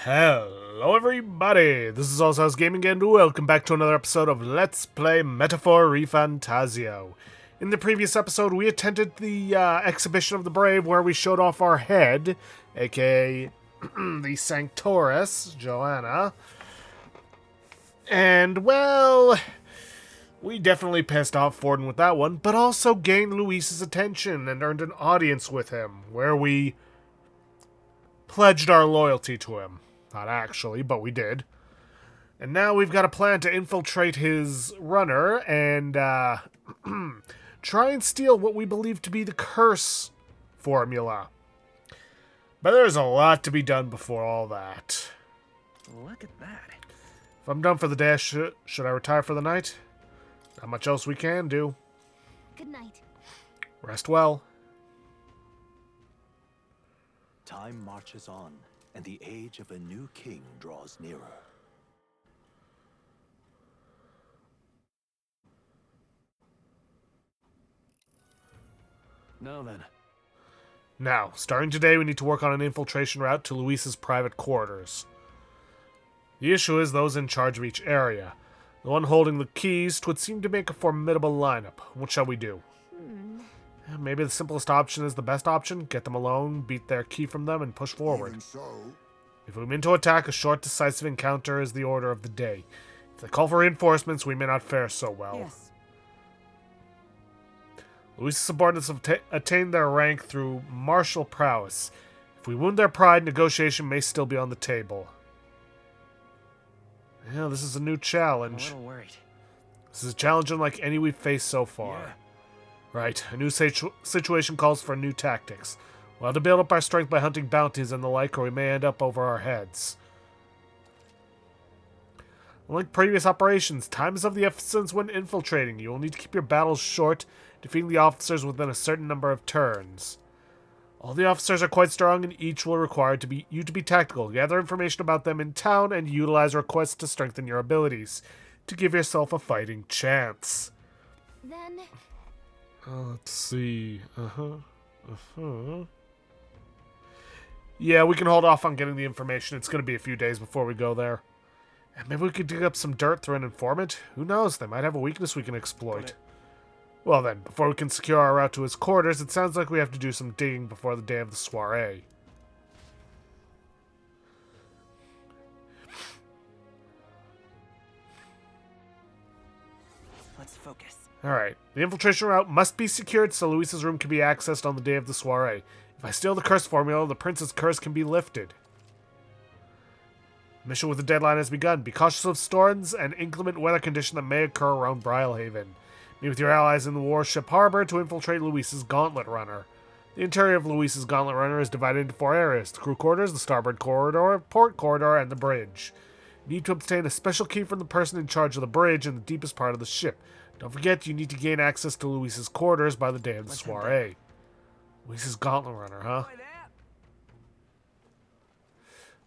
Hello everybody, this is Also Gaming and welcome back to another episode of Let's Play Metaphor ReFantazio. In the previous episode, we attended the exhibition of the brave where we showed off our head, aka the Sanctorus, Joanna. And, well, we definitely pissed off Forden with that one, but also gained Luis's attention and earned an audience with him, where we pledged our loyalty to him. Not actually, but we did. And now we've got a plan to infiltrate his runner and try and steal what we believe to be the curse formula. But there's a lot to be done before all that. Look at that. If I'm done for the day, should I retire for the night? Not much else we can do. Good night. Rest well. Time marches on, and the age of a new king draws nearer. Now then. Now, starting today, we need to work on an infiltration route to Luis's private quarters. The issue is those in charge of each area. The one holding the keys would seem to make a formidable lineup. What shall we do? Maybe the simplest option is the best option. Get them alone, beat their key from them, and push forward. If we mean to attack, a short, decisive encounter is the order of the day. If they call for reinforcements, we may not fare so well. Yes. Luis's subordinates have attained their rank through martial prowess. If we wound their pride, negotiation may still be on the table. Yeah, this is a new challenge. I'm a little worried. This is a challenge unlike any we've faced so far. Yeah. Right, a new situation calls for new tactics. We'll have to build up our strength by hunting bounties and the like, or we may end up over our heads. Unlike previous operations, time is of the essence when infiltrating. You will need to keep your battles short, defeating the officers within a certain number of turns. All the officers are quite strong, and each will require you to be tactical. Gather information about them in town, and utilize requests to strengthen your abilities, to give yourself a fighting chance. Then... let's see. Yeah, we can hold off on getting the information. It's going to be a few days before we go there. And maybe we could dig up some dirt through an informant. Who knows? They might have a weakness we can exploit. Well then, before we can secure our route to his quarters, it sounds like we have to do some digging before the day of the soiree. Let's focus. Alright, the infiltration route must be secured so Luis's room can be accessed on the day of the soiree. If I steal the curse formula, the prince's curse can be lifted. Mission with the deadline has begun. Be cautious of storms and inclement weather conditions that may occur around Brilehaven. Meet with your allies in the warship harbor to infiltrate Luis's gauntlet runner. The interior of Luis's gauntlet runner is divided into 4 areas: the crew quarters, the starboard corridor, port corridor, and the bridge. You need to obtain a special key from the person in charge of the bridge in the deepest part of the ship. Don't forget, you need to gain access to Luis's quarters by the day of the soiree. Luis's gauntlet runner, huh?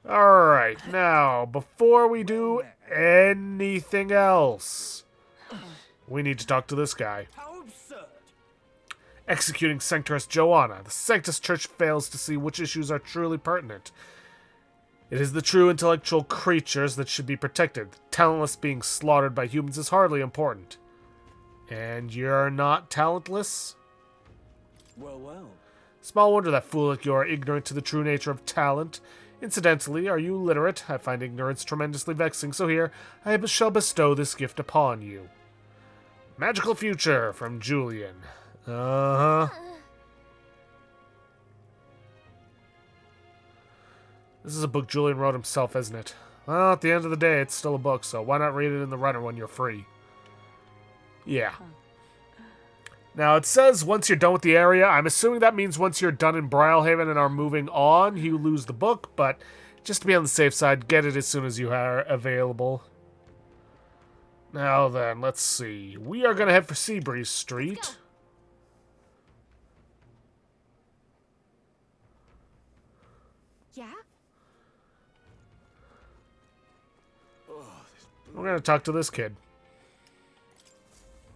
Alright, now, before we do anything else, we need to talk to this guy. How absurd! Executing Sanctorus Joanna. The Sanctus Church fails to see which issues are truly pertinent. It is the true intellectual creatures that should be protected. The talentless being slaughtered by humans is hardly important. And you're not talentless? Well. Small wonder that fool like you are ignorant to the true nature of talent. Incidentally, are you literate? I find ignorance tremendously vexing, so here, I shall bestow this gift upon you. Magical Future from Julian. This is a book Julian wrote himself, isn't it? Well, at the end of the day, it's still a book, so why not read it in the runner when you're free? Yeah. Now, it says once you're done with the area. I'm assuming that means once you're done in Brilehaven and are moving on, you lose the book, but just to be on the safe side, get it as soon as you are available. Now then, let's see. We are going to head for Seabreeze Street. Yeah? We're going to talk to this kid.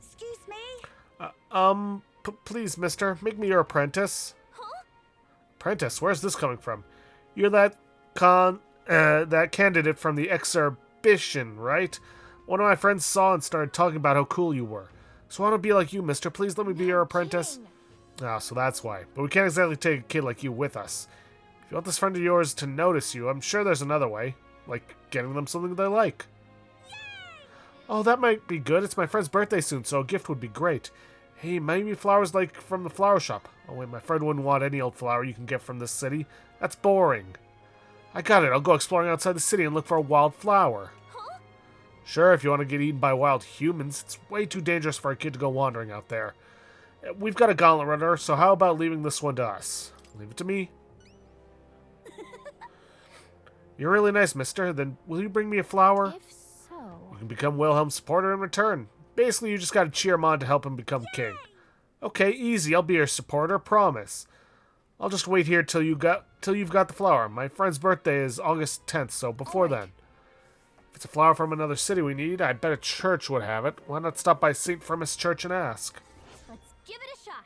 Excuse me? Please, mister, make me your apprentice. Huh? Apprentice? Where's this coming from? You're that that candidate from the exhibition, right? One of my friends saw and started talking about how cool you were. So I want to be like you, mister. Please let me be your apprentice. Ah, so that's why. But we can't exactly take a kid like you with us. If you want this friend of yours to notice you, I'm sure there's another way. Like getting them something they like. Oh, that might be good. It's my friend's birthday soon, so a gift would be great. Hey, maybe flowers like from the flower shop. Oh wait, my friend wouldn't want any old flower you can get from this city. That's boring. I got it. I'll go exploring outside the city and look for a wild flower. Huh? Sure, if you want to get eaten by wild humans, it's way too dangerous for a kid to go wandering out there. We've got a gauntlet runner, so how about leaving this one to us? Leave it to me. You're really nice, mister. Then will you bring me a flower? If so... You can become Wilhelm's supporter in return. Basically, you just gotta cheer him on to help him become king. Okay, easy. I'll be your supporter, promise. I'll just wait here till you've got the flower. My friend's birthday is August 10th, so before then. If it's a flower from another city we need, I bet a church would have it. Why not stop by St. Firmus Church and ask? Let's give it a shot.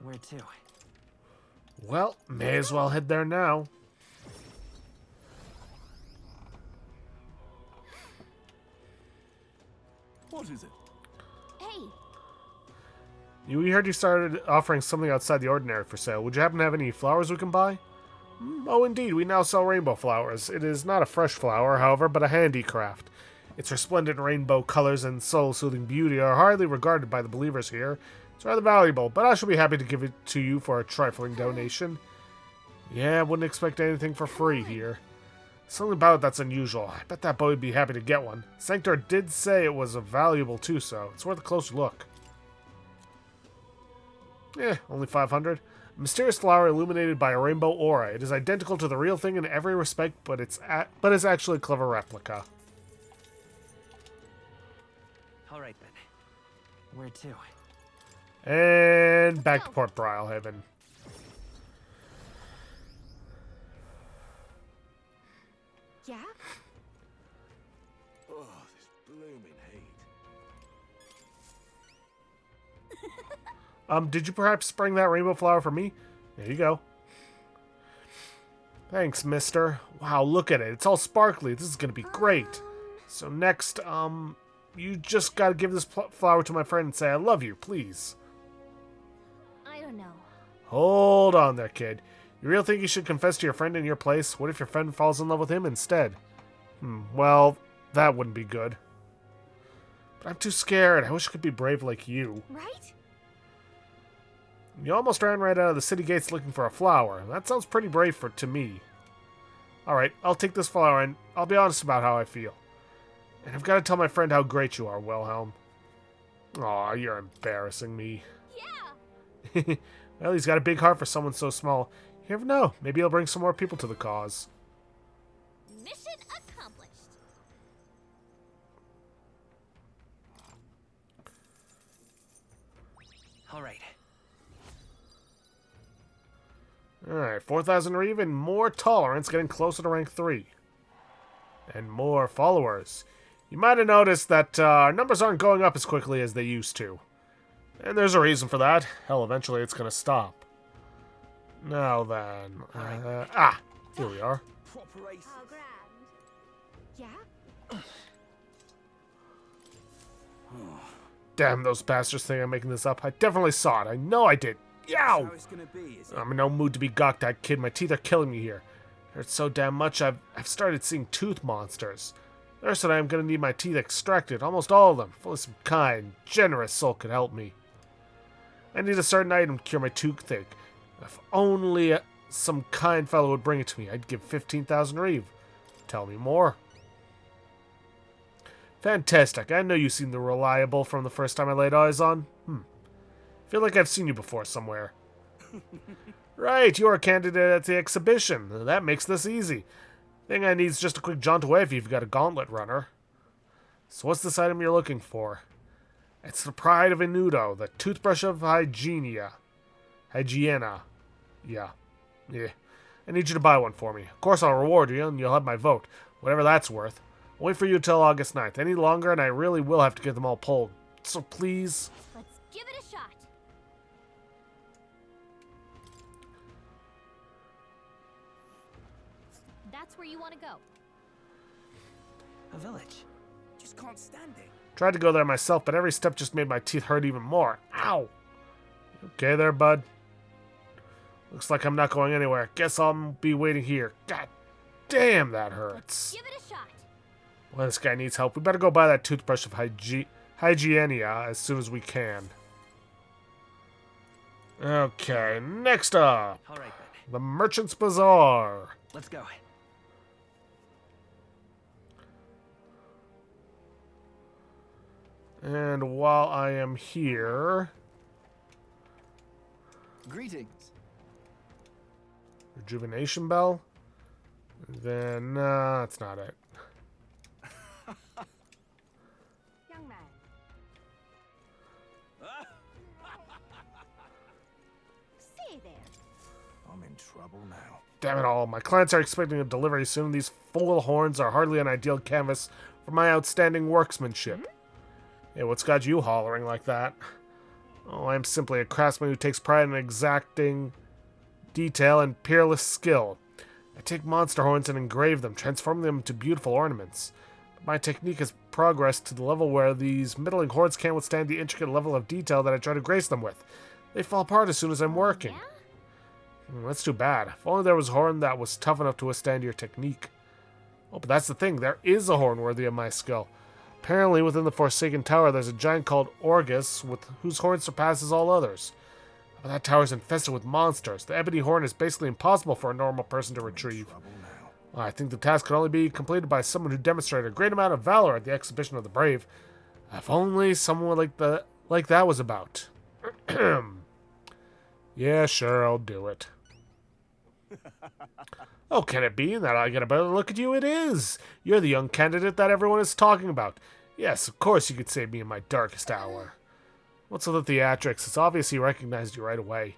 Where to? Well, may as well head there now. What is it? Hey, We heard you started offering something outside the ordinary for sale. Would you happen to have any flowers we can buy? Oh, indeed. We now sell rainbow flowers. It is not a fresh flower, however, but a handicraft. Its resplendent rainbow colors and soul-soothing beauty are hardly regarded by the believers here. It's rather valuable, but I shall be happy to give it to you for a trifling donation. Yeah, wouldn't expect anything for free here. Something about it that's unusual. I bet that boy would be happy to get one. Sanctor did say it was a valuable too, so it's worth a closer look. Only 500. A mysterious flower illuminated by a rainbow aura. It is identical to the real thing in every respect, but it's actually a clever replica. All right then. Where to? And back to Port Brilehaven. yeah? Oh, this blooming heat. Did you perhaps bring that rainbow flower for me? There you go. Thanks, mister. Wow, look at it. It's all sparkly. This is gonna be great. So next, you just gotta give this flower to my friend and say I love you, please. I don't know. Hold on there, kid. You really think you should confess to your friend in your place? What if your friend falls in love with him instead? Well, that wouldn't be good. But I'm too scared. I wish I could be brave like you. Right? You almost ran right out of the city gates looking for a flower. That sounds pretty brave to me. Alright, I'll take this flower and I'll be honest about how I feel. And I've got to tell my friend how great you are, Wilhelm. Aw, you're embarrassing me. Yeah! Well, he's got a big heart for someone so small. You never know. Maybe he'll bring some more people to the cause. Mission accomplished. All right. Alright, 4,000 or even more tolerance, getting closer to rank 3. And more followers. You might have noticed that our numbers aren't going up as quickly as they used to. And there's a reason for that. Hell, eventually it's going to stop. Now then. Here we are. Proper ace. How grand. Yeah? Damn, those bastards think I'm making this up. I definitely saw it. I know I did. Yow! How it's gonna be, is it? I'm in no mood to be gawked at, kid. My teeth are killing me here. It hurts so damn much I've started seeing tooth monsters. Nurse said I'm gonna need my teeth extracted, almost all of them. If only some kind, generous soul could help me. I need a certain item to cure my toothache. If only some kind fellow would bring it to me, I'd give 15,000 reeve. Tell me more. Fantastic. I know you seem reliable from the first time I laid eyes on. Feel like I've seen you before somewhere. Right, you're a candidate at the exhibition. That makes this easy. Thing I need is just a quick jaunt away if you've got a gauntlet runner. So what's this item you're looking for? It's the pride of Inudo, the toothbrush of Hygiena. Yeah. I need you to buy one for me. Of course I'll reward you, and you'll have my vote. Whatever that's worth. I'll wait for you until August 9th. Any longer, and I really will have to get them all pulled. So please... Let's give it a shot. That's where you want to go. A village. Just can't stand it. Tried to go there myself, but every step just made my teeth hurt even more. Ow! Okay there, bud? Looks like I'm not going anywhere. Guess I'll be waiting here. God damn, that hurts. Give it a shot. Well, this guy needs help. We better go buy that toothbrush of Hygienia as soon as we can. Okay, next up. All right, then. The Merchant's Bazaar. Let's go. And while I am here... Greetings. Rejuvenation Bell? Then, that's not it. Young man. Say there. I'm in trouble now. Damn it all, my clients are expecting a delivery soon. These full little horns are hardly an ideal canvas for my outstanding workmanship. Hey, what's got you hollering like that? Oh, I'm simply a craftsman who takes pride in exacting detail and peerless skill. I take monster horns and engrave them, transforming them into beautiful ornaments. But my technique has progressed to the level where these middling horns can't withstand the intricate level of detail that I try to grace them with. They fall apart as soon as I'm working. Yeah? That's too bad. If only there was a horn that was tough enough to withstand your technique. Oh, but that's the thing. There is a horn worthy of my skill. Apparently, within the Forsaken Tower, there's a giant called Orgus, whose horn surpasses all others. But that tower's infested with monsters. The ebony horn is basically impossible for a normal person to retrieve. I think the task could only be completed by someone who demonstrated a great amount of valor at the exhibition of the brave. If only someone like that was about. Yeah, sure, I'll do it. Oh, can it be that I get a better look at you? It is! You're the young candidate that everyone is talking about. Yes, of course you could save me in my darkest hour. What's with the theatrics? It's obvious he recognized you right away.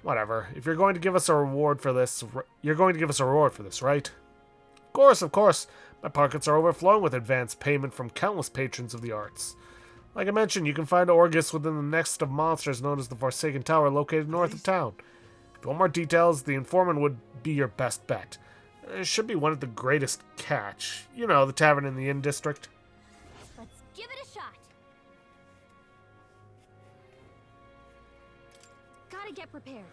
Whatever. If you're going to give us a reward for this, you're going to give us a reward for this, right? Of course, of course. My pockets are overflowing with advance payment from countless patrons of the arts. Like I mentioned, you can find Orgus within the next of monsters known as the Forsaken Tower located north of town. If you want more details, the informant would be your best bet. It should be one of the greatest catch. You know, the tavern in the Inn District. Let's give it a shot. Gotta get prepared.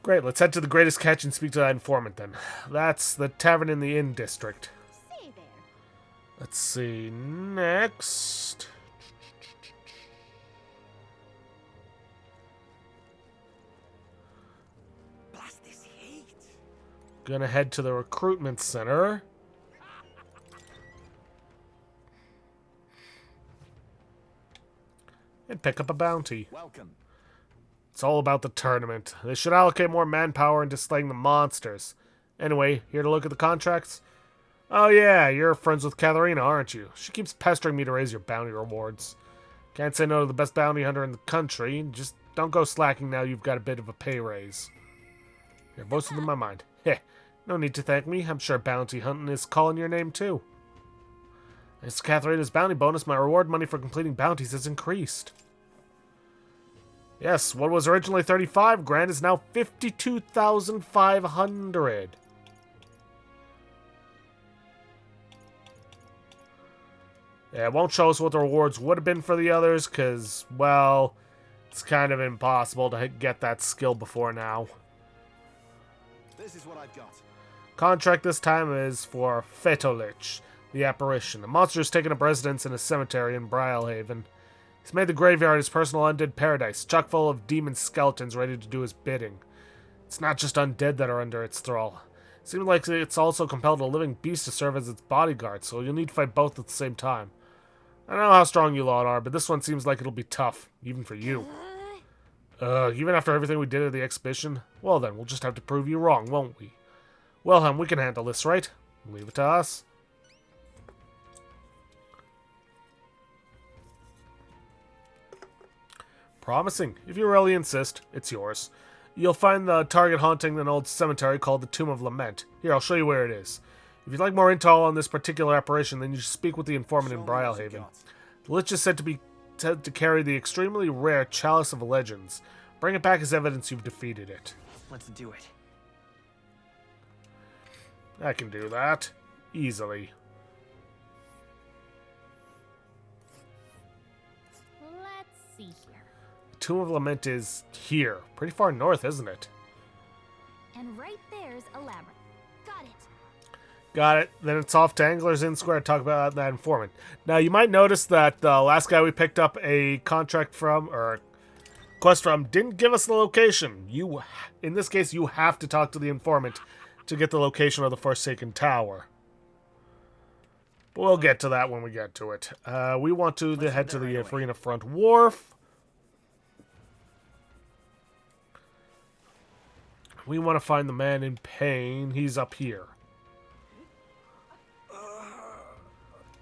Great, let's head to the greatest catch and speak to that informant then. That's the tavern in the Inn District. Say there. Let's see, next... Blast this heat. Gonna head to the recruitment center. And pick up a bounty. Welcome. It's all about the tournament. They should allocate more manpower into slaying the monsters. Anyway, here to look at the contracts? Oh yeah, you're friends with Katharina, aren't you? She keeps pestering me to raise your bounty rewards. Can't say no to the best bounty hunter in the country. Just don't go slacking now you've got a bit of a pay raise. Your voice is in my mind. Heh, no need to thank me. I'm sure bounty hunting is calling your name too. Thanks to Katharina's bounty bonus, my reward money for completing bounties has increased. Yes, what was originally 35 grand is now 52,500. Yeah, it won't show us what the rewards would have been for the others, because, well, it's kind of impossible to get that skill before now. This is what I've got. Contract this time is for Fetolich, the apparition. The monster has taken up residence in a cemetery in Brilehaven. He's made the graveyard his personal undead paradise, chock full of demon skeletons ready to do his bidding. It's not just undead that are under its thrall. It seems like it's also compelled a living beast to serve as its bodyguard, so you'll need to fight both at the same time. I don't know how strong you lot are, but this one seems like it'll be tough, even for you. Even after everything we did at the exhibition? Well then, we'll just have to prove you wrong, won't we? Wilhelm, we can handle this, right? Leave it to us. Promising. If you really insist, it's yours. You'll find the target haunting an old cemetery called the Tomb of Lament. Here, I'll show you where it is. If you'd like more intel on this particular apparition, then you should speak with the informant in Brilehaven. The Lich is said to be said to carry the extremely rare Chalice of Legends. Bring it back as evidence you've defeated it. Let's do it. I can do that. Easily. Let's see here. Tomb of Lament is here. Pretty far north, isn't it? And right there's a labyrinth. Got it. Got it. Then it's off to Angler's Inn Square to talk about that informant. Now, you might notice that the last guy we picked up a contract from, or a quest from, didn't give us the location. In this case, you have to talk to the informant to get the location of the Forsaken Tower. But we'll get to that when we get to it. We want to head to the Arena Front Wharf. We want to find the man in pain. He's up here.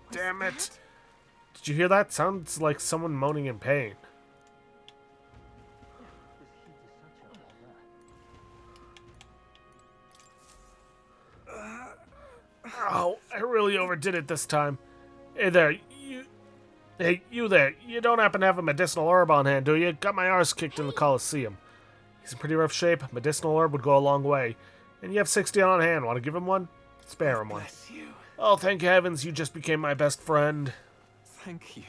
Damn it. Did you hear that? Sounds like someone moaning in pain. Oh, I really overdid it this time. Hey there, you there. You don't happen to have a medicinal herb on hand, do you? Got my arse kicked in the Colosseum. He's in pretty rough shape. Medicinal herb would go a long way. And you have 60 on hand. Want to give him one? Spare him one. Bless you. Oh, thank heavens, you just became my best friend. Thank you.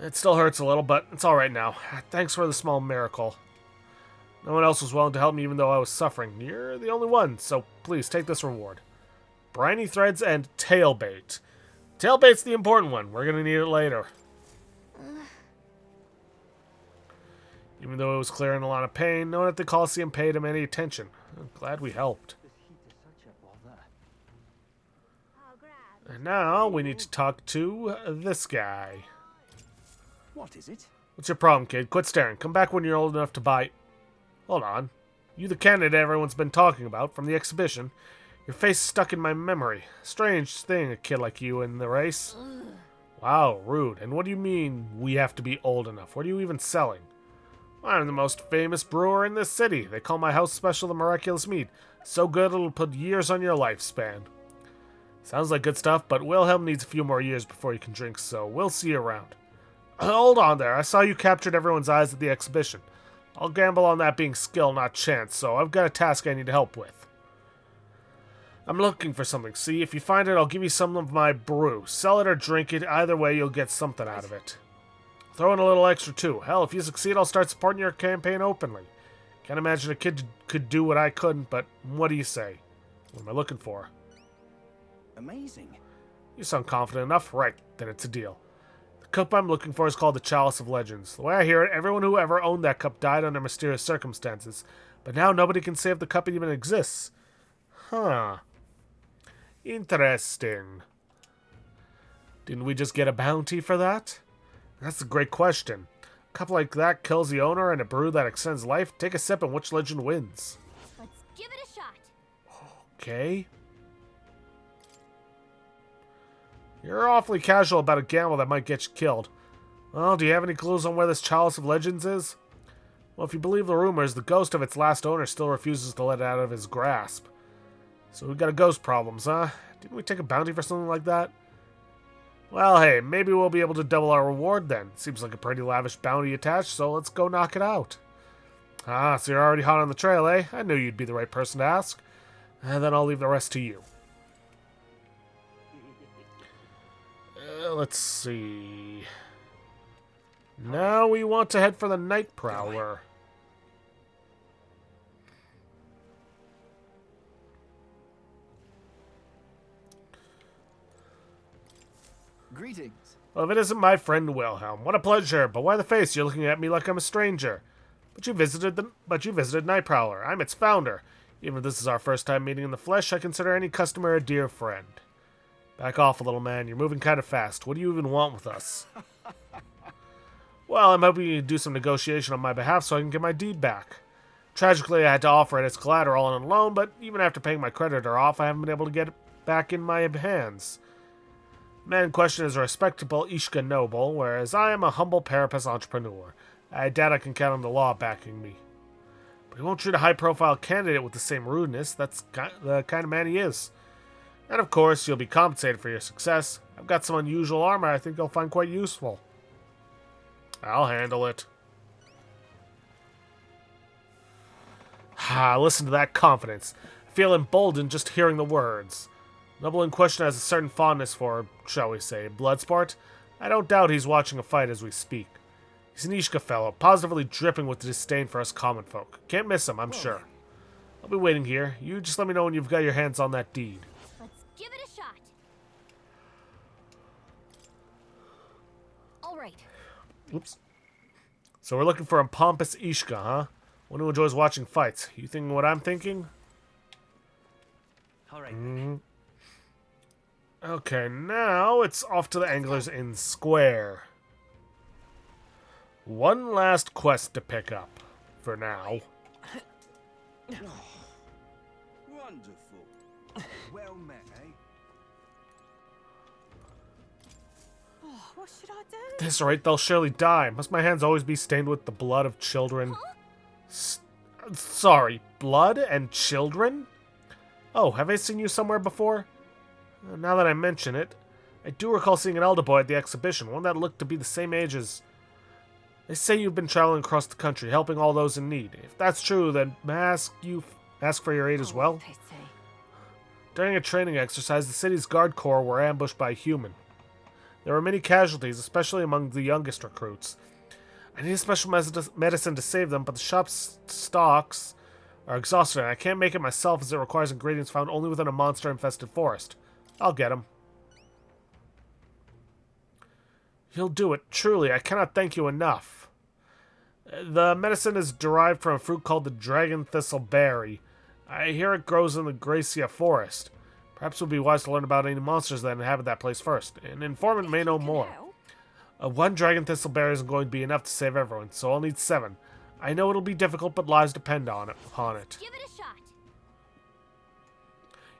It still hurts a little, but it's alright now. Thanks for the small miracle. No one else was willing to help me even though I was suffering. You're the only one, so please take this reward. Briny threads and tailbait. Tailbait's the important one. We're going to need it later. Even though it was clearing a lot of pain, no one at the Colosseum paid him any attention. I'm glad we helped. And now we need to talk to this guy. What is it? What's your problem, kid? Quit staring. Come back when you're old enough to buy... Hold on. You the candidate everyone's been talking about from the exhibition. Your face stuck in my memory. Strange thing, a kid like you in the race. Wow, rude. And what do you mean we have to be old enough? What are you even selling? I'm the most famous brewer in this city. They call my house special the Miraculous Mead. So good it'll put years on your lifespan. Sounds like good stuff, but Wilhelm needs a few more years before you can drink, so we'll see you around. Hold on there. I saw you captured everyone's eyes at the exhibition. I'll gamble on that being skill, not chance, so I've got a task I need help with. I'm looking for something. See, if you find it, I'll give you some of my brew. Sell it or drink it. Either way, you'll get something out of it. Throw in a little extra, too. Hell, if you succeed, I'll start supporting your campaign openly. Can't imagine a kid could do what I couldn't, but what do you say? What am I looking for? Amazing. You sound confident enough? Right, then it's a deal. The cup I'm looking for is called the Chalice of Legends. The way I hear it, everyone who ever owned that cup died under mysterious circumstances. But now nobody can say if the cup even exists. Huh. Interesting. Didn't we just get a bounty for that? That's a great question. A cup like that kills the owner and a brew that extends life? Take a sip and which legend wins? Let's give it a shot. Okay. You're awfully casual about a gamble that might get you killed. Well, do you have any clues on where this Chalice of Legends is? Well, if you believe the rumors, the ghost of its last owner still refuses to let it out of his grasp. So we got a ghost problems, huh? Didn't we take a bounty for something like that? Well, hey, maybe we'll be able to double our reward then. Seems like a pretty lavish bounty attached, so let's go knock it out. Ah, so you're already hot on the trail, eh? I knew you'd be the right person to ask. And then I'll leave the rest to you. Let's see. Now we want to head for the Night Prowler. Greetings. Well, if it isn't my friend Wilhelm, what a pleasure. But why the face? You're looking at me like I'm a stranger. But you visited Night Prowler. I'm its founder. Even if this is our first time meeting in the flesh, I consider any customer a dear friend. Back off a little, man. You're moving kind of fast. What do you even want with us? Well, I'm hoping you can do some negotiation on my behalf so I can get my deed back. Tragically, I had to offer it as collateral on a loan, but even after paying my creditor off, I haven't been able to get it back in my hands. The man in question is a respectable Ishka noble, whereas I am a humble parapet entrepreneur. I doubt I can count on the law backing me. But he won't treat a high-profile candidate with the same rudeness. That's the kind of man he is. And of course, you'll be compensated for your success. I've got some unusual armor I think you'll find quite useful. I'll handle it. Ah, listen to that confidence. I feel emboldened just hearing the words. Noble in question has a certain fondness for, shall we say, blood sport. I don't doubt he's watching a fight as we speak. He's an Ishka fellow, positively dripping with disdain for us common folk. Can't miss him, I'm sure. I'll be waiting here. You just let me know when you've got your hands on that deed. Let's give it a shot. All right. Oops. So we're looking for a pompous Ishka, huh? One who enjoys watching fights. You thinking what I'm thinking? All right. Then. Okay, now it's off to the Anglers Inn Square. One last quest to pick up, for now. Wonderful. Well met, eh? Oh, what should I do? At this rate, they'll surely die. Must my hands always be stained with the blood of children? Sorry, blood and children? Oh, have I seen you somewhere before? Now that I mention it, I do recall seeing an elder boy at the exhibition, one that looked to be the same age as... They say you've been traveling across the country, helping all those in need. If that's true, then may I ask for your aid as well? Pity. During a training exercise, the city's guard corps were ambushed by a human. There were many casualties, especially among the youngest recruits. I need a special medicine to save them, but the shop's stocks are exhausted, and I can't make it myself as it requires ingredients found only within a monster-infested forest. I'll get them. You'll do it. Truly, I cannot thank you enough. The medicine is derived from a fruit called the dragon thistle berry. I hear it grows in the Gracia forest. Perhaps it would be wise to learn about any monsters that inhabit that place first. An informant may know more. One dragon thistle berry isn't going to be enough to save everyone, so I'll need 7. I know it'll be difficult, but lives depend upon it. Give it a shot.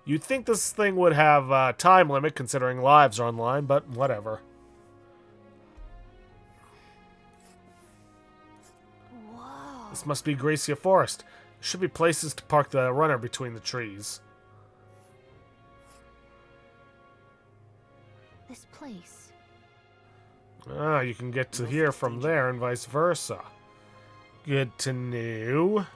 You'd think this thing would have a time limit, considering lives are online, but whatever. Whoa. This must be Gracia Forest. There should be places to park the runner between the trees. This place. Ah, you can get to here from there and vice versa. Good to know.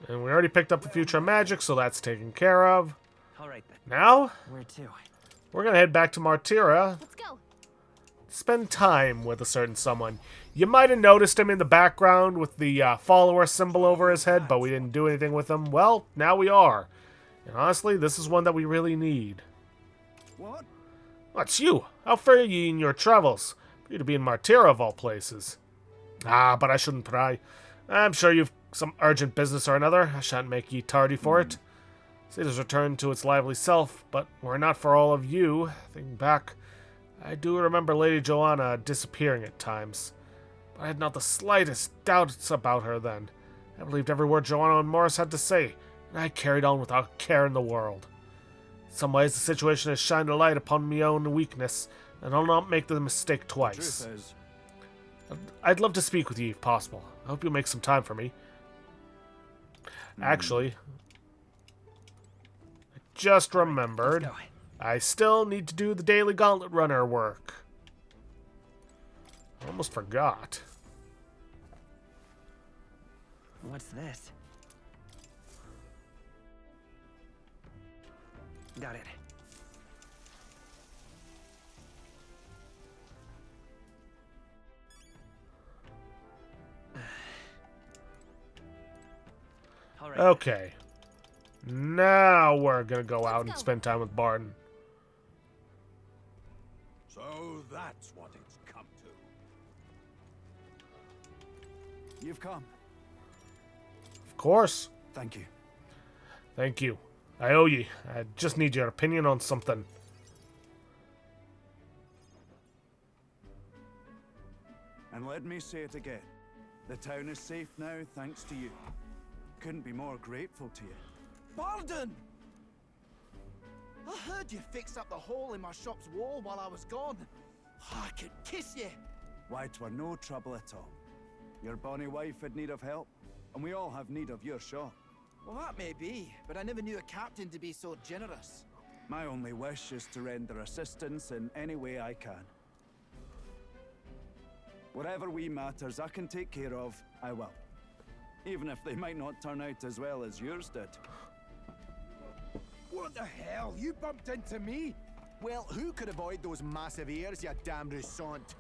And we already picked up the future magic, so that's taken care of. All right then. Now, Where to? we're gonna head back to Martira. Let's go. Spend time with a certain someone. You might have noticed him in the background with the follower symbol over his head, but we didn't do anything with him. Well, now we are. And honestly, this is one that we really need. What? What's you? How fare ye in your travels? For you to be in Martira of all places. Ah, but I shouldn't pry. I'm sure you've some urgent business or another. I shan't make ye tardy for it. City's returned to its lively self, but were it not for all of you, thinking back, I do remember Lady Joanna disappearing at times. But I had not the slightest doubts about her then. I believed every word Joanna and Morris had to say, and I carried on without a care in the world. In some ways, the situation has shined a light upon my own weakness, and I'll not make the mistake twice. Truth is, I'd love to speak with you if possible. I hope you'll make some time for me. Actually, I just remembered, Let's go. I still need to do the daily gauntlet runner work. I almost forgot. What's this? Got it. All right. Okay. Now we're gonna go out and go. spend time with Barton. So that's what it's come to. you've come. Of course. Thank you. Thank you. I owe you. I just need your opinion on something. And let me say it again. The town is safe now, thanks to you. Couldn't be more grateful to you. Barden! I heard you fixed up the hole in my shop's wall while I was gone. I could kiss you. Why, 'twere no trouble at all. Your bonny wife had need of help, and we all have need of your shop. Well, that may be, but I never knew a captain to be so generous. My only wish is to render assistance in any way I can. Whatever wee matters I can take care of, I will. Even if they might not turn out as well as yours did. What the hell? You bumped into me? Well, who could avoid those massive ears, you damn russant?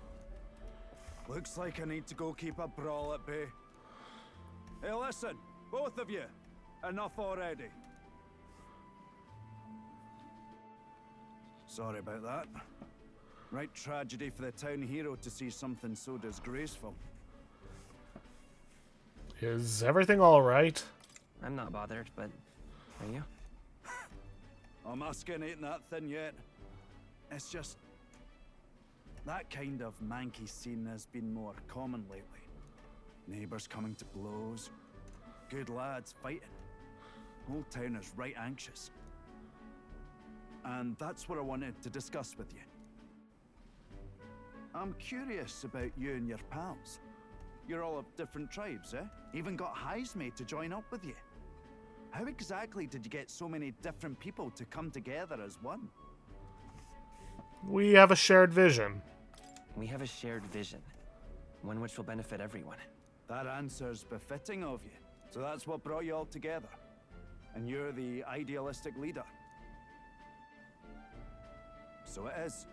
Looks like I need to go keep a brawl at bay. Hey, listen, both of you. Enough already. Sorry about that. Right tragedy for the town hero to see something so disgraceful. Is everything alright? I'm not bothered, but are you? My skin ain't that thin yet. It's just... that kind of manky scene has been more common lately. Neighbours coming to blows. Good lads fighting. Whole town is right anxious. And that's what I wanted to discuss with you. I'm curious about you and your pals. You're all of different tribes, eh? Even got Highs made to join up with you. How exactly did you get so many different people to come together as one? We have a shared vision. We have a shared vision. One which will benefit everyone. That answer's befitting of you. So that's what brought you all together. And you're the idealistic leader. So it is.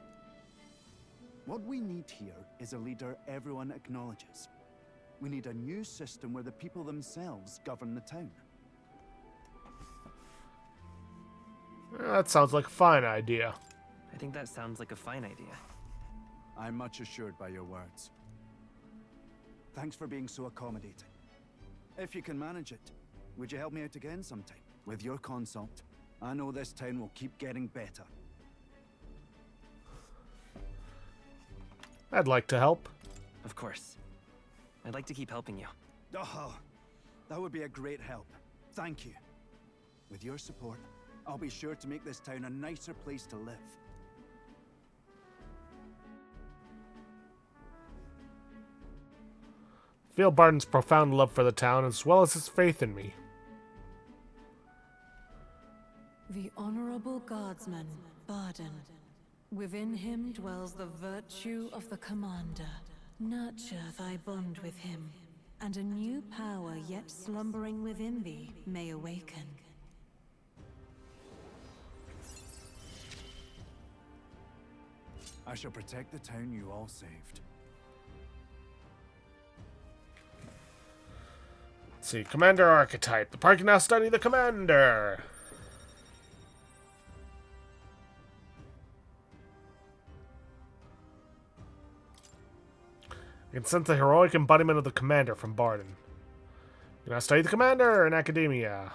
What we need here is a leader everyone acknowledges. We need a new system where the people themselves govern the town. That sounds like a fine idea. I think that sounds like a fine idea. I'm much assured by your words. Thanks for being so accommodating. If you can manage it, would you help me out again sometime? With your consult, I know this town will keep getting better. I'd like to help. Of course. I'd like to keep helping you. Oh, that would be a great help. Thank you. With your support, I'll be sure to make this town a nicer place to live. Feel Barton's profound love for the town as well as his faith in me. The Honorable Guardsman, Barden. Within him dwells the virtue of the Commander. Nurture thy bond with him, and a new power yet slumbering within thee may awaken. I shall protect the town you all saved. Let's see, Commander Archetype. The party can now study the Commander. You can sense the heroic embodiment of the Commander from Barden. You can now study the Commander in Academia.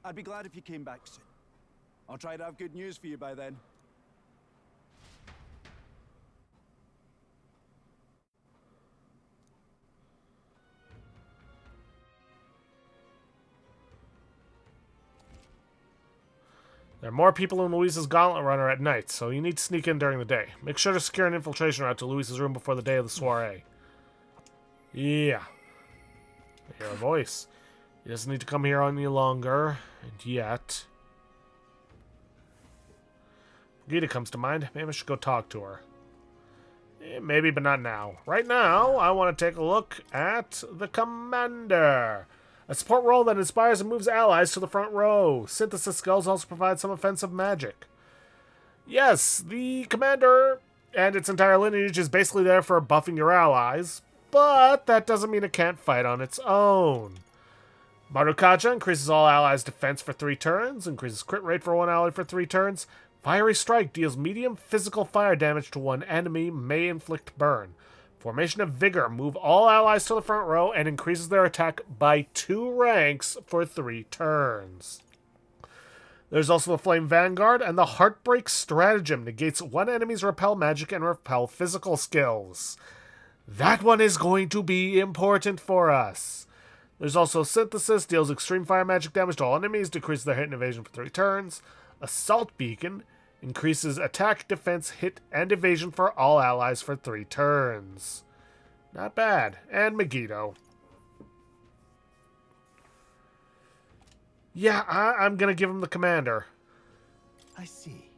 I'd be glad if you came back soon. I'll try to have good news for you by then. There are more people in Louise's Gauntlet Runner at night, so you need to sneak in during the day. Make sure to secure an infiltration route to Louise's room before the day of the soiree. Yeah. I hear a voice. He doesn't need to come here any longer. And yet... Gita comes to mind. Maybe I should go talk to her. Maybe, but not now. Right now, I want to take a look at the Commander. A support role that inspires and moves allies to the front row. Synthesis skills also provide some offensive magic. Yes, the Commander and its entire lineage is basically there for buffing your allies, but that doesn't mean it can't fight on its own. Marukaja increases all allies' defense for 3 turns, increases crit rate for 1 ally for 3 turns. Fiery Strike deals medium physical fire damage to 1 enemy, may inflict burn. Formation of Vigor, move all allies to the front row and increases their attack by 2 ranks for 3 turns. There's also the Flame Vanguard, and the Heartbreak Stratagem negates 1 enemy's repel magic and repel physical skills. That one is going to be important for us. There's also Synthesis, deals extreme fire magic damage to all enemies, decreases their hit and evasion for 3 turns. Assault Beacon increases attack, defense, hit, and evasion for all allies for 3 turns. Not bad. And Megiddo. Yeah, I'm gonna give him the Commander. I see.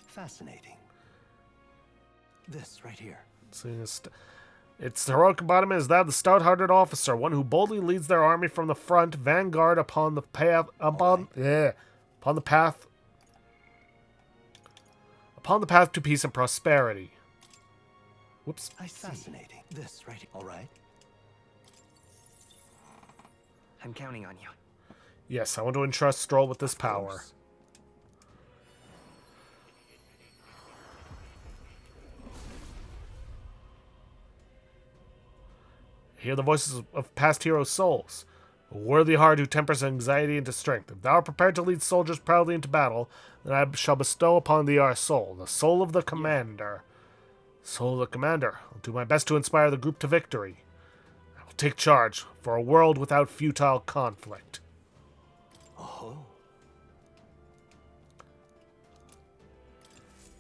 Fascinating. This right here. Its heroic embodiment is that of the stout-hearted officer, one who boldly leads their army from the front, vanguard upon the path upon the path to peace and prosperity. Whoops. I see. Fascinating. This right here. All right. I'm counting on you. Yes, I want to entrust Stroll with this power. Course. Hear the voices of past heroes' souls. A worthy heart who tempers anxiety into strength. If thou art prepared to lead soldiers proudly into battle, then I shall bestow upon thee our soul, the soul of the commander. Soul of the commander. I'll do my best to inspire the group to victory. I will take charge for a world without futile conflict. Oh.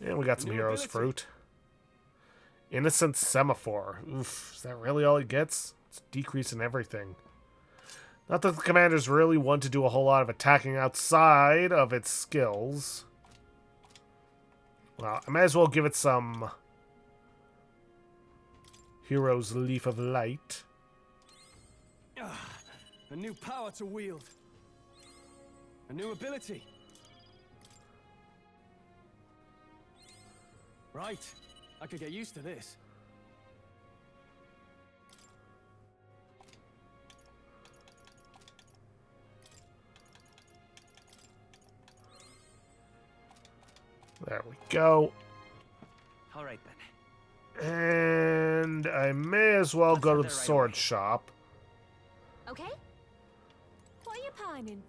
And we got some heroes fruit. Innocent Semaphore. Oof, is that really all it gets? It's a decrease in everything. Not that the commanders really want to do a whole lot of attacking outside of its skills. Well, I may as well give it some Hero's Leaf of Light. A new power to wield. A new ability. Right. I could get used to this. There we go. All right then. And I may as well go to the sword shop. Okay? What are you pining?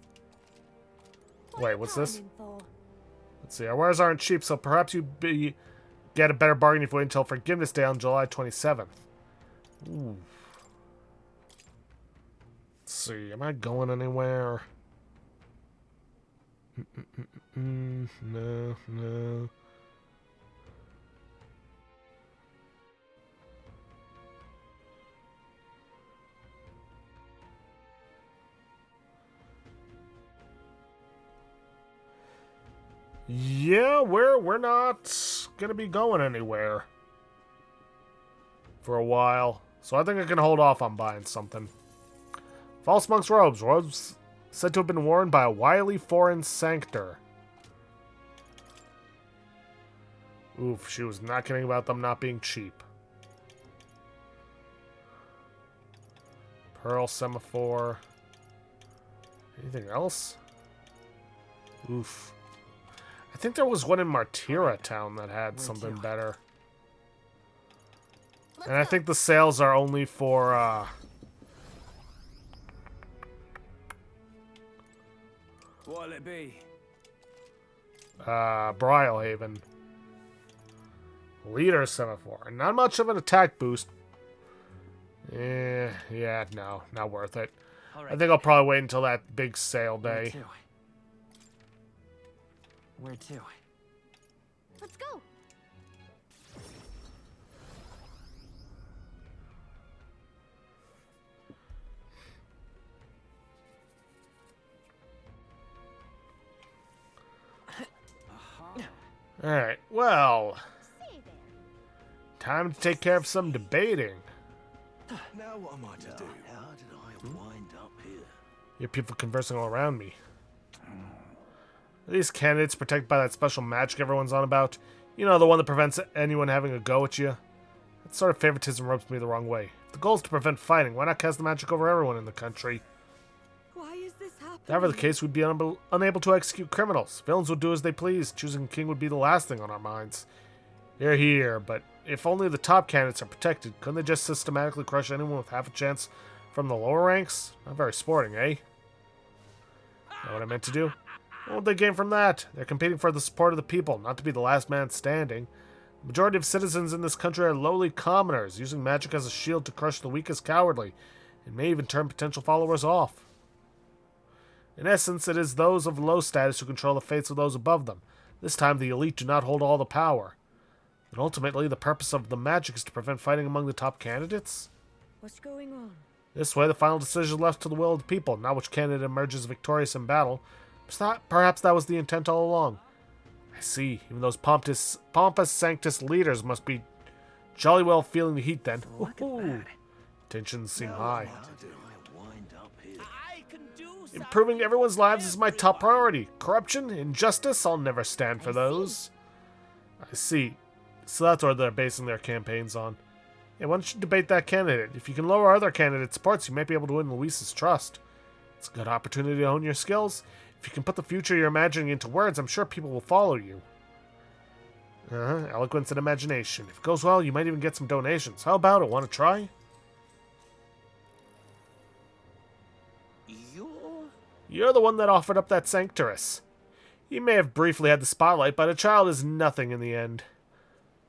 Wait, what's this? Let's see. Our wares aren't cheap, so perhaps you'd get a better bargain if you wait until Forgiveness Day on July 27th. Ooh. Let's see. Am I going anywhere? No, no. Yeah, we're not gonna be going anywhere for a while, so I think I can hold off on buying something. False monk's robes. Robes said to have been worn by a wily foreign sanctor. Oof, she was not kidding about them not being cheap. Pearl Semaphore. Anything else? Oof. I think there was one in Martira Town that had something better. And I think the sales are only for, What'll it be? Brilehaven. Leader Semaphore. Not much of an attack boost. Yeah, no, not worth it. All I think I'll probably wait until that big sale day. Where to? Let's go. Alright, well, Hey there. time to take care of some debating. Now what am I to do? How did I wind up here? Hear people conversing all around me. Are these candidates protected by that special magic everyone's on about? You know, the one that prevents anyone having a go at you? That sort of favoritism rubs me the wrong way. If the goal is to prevent fighting, why not cast the magic over everyone in the country? Why is this happening? If that were the case, we'd be unable to execute criminals. Villains would do as they please. Choosing a king would be the last thing on our minds. Here, but if only the top candidates are protected, couldn't they just systematically crush anyone with half a chance from the lower ranks? Not very sporting, eh? Know what I meant to do? What would they gain from that? They're competing for the support of the people, not to be the last man standing. The majority of citizens in this country are lowly commoners, using magic as a shield to crush the weak as cowardly, and may even turn potential followers off. In essence, it is those of low status who control the fates of those above them. This time, the elite do not hold all the power. And ultimately, the purpose of the magic is to prevent fighting among the top candidates? What's going on? This way, the final decision is left to the will of the people, not which candidate emerges victorious in battle. Perhaps that was the intent all along. I see. Even those pompous sanctus leaders must be Jolly well feeling the heat then. Look at Ooh. that. Tensions seem high. I can do Improving everyone's lives is my top priority. Corruption, injustice, I'll never stand for those. I see. So that's what they're basing their campaigns on. Yeah, why don't you debate that candidate? If you can lower other candidate supports, you might be able to win Luis's trust. It's a good opportunity to hone your skills. If you can put the future you're imagining into words, I'm sure people will follow you. Eloquence and imagination. If it goes well, you might even get some donations. How about it? Want to try? You're the one that offered up that Sanctorus. He may have briefly had the spotlight, but a child is nothing in the end.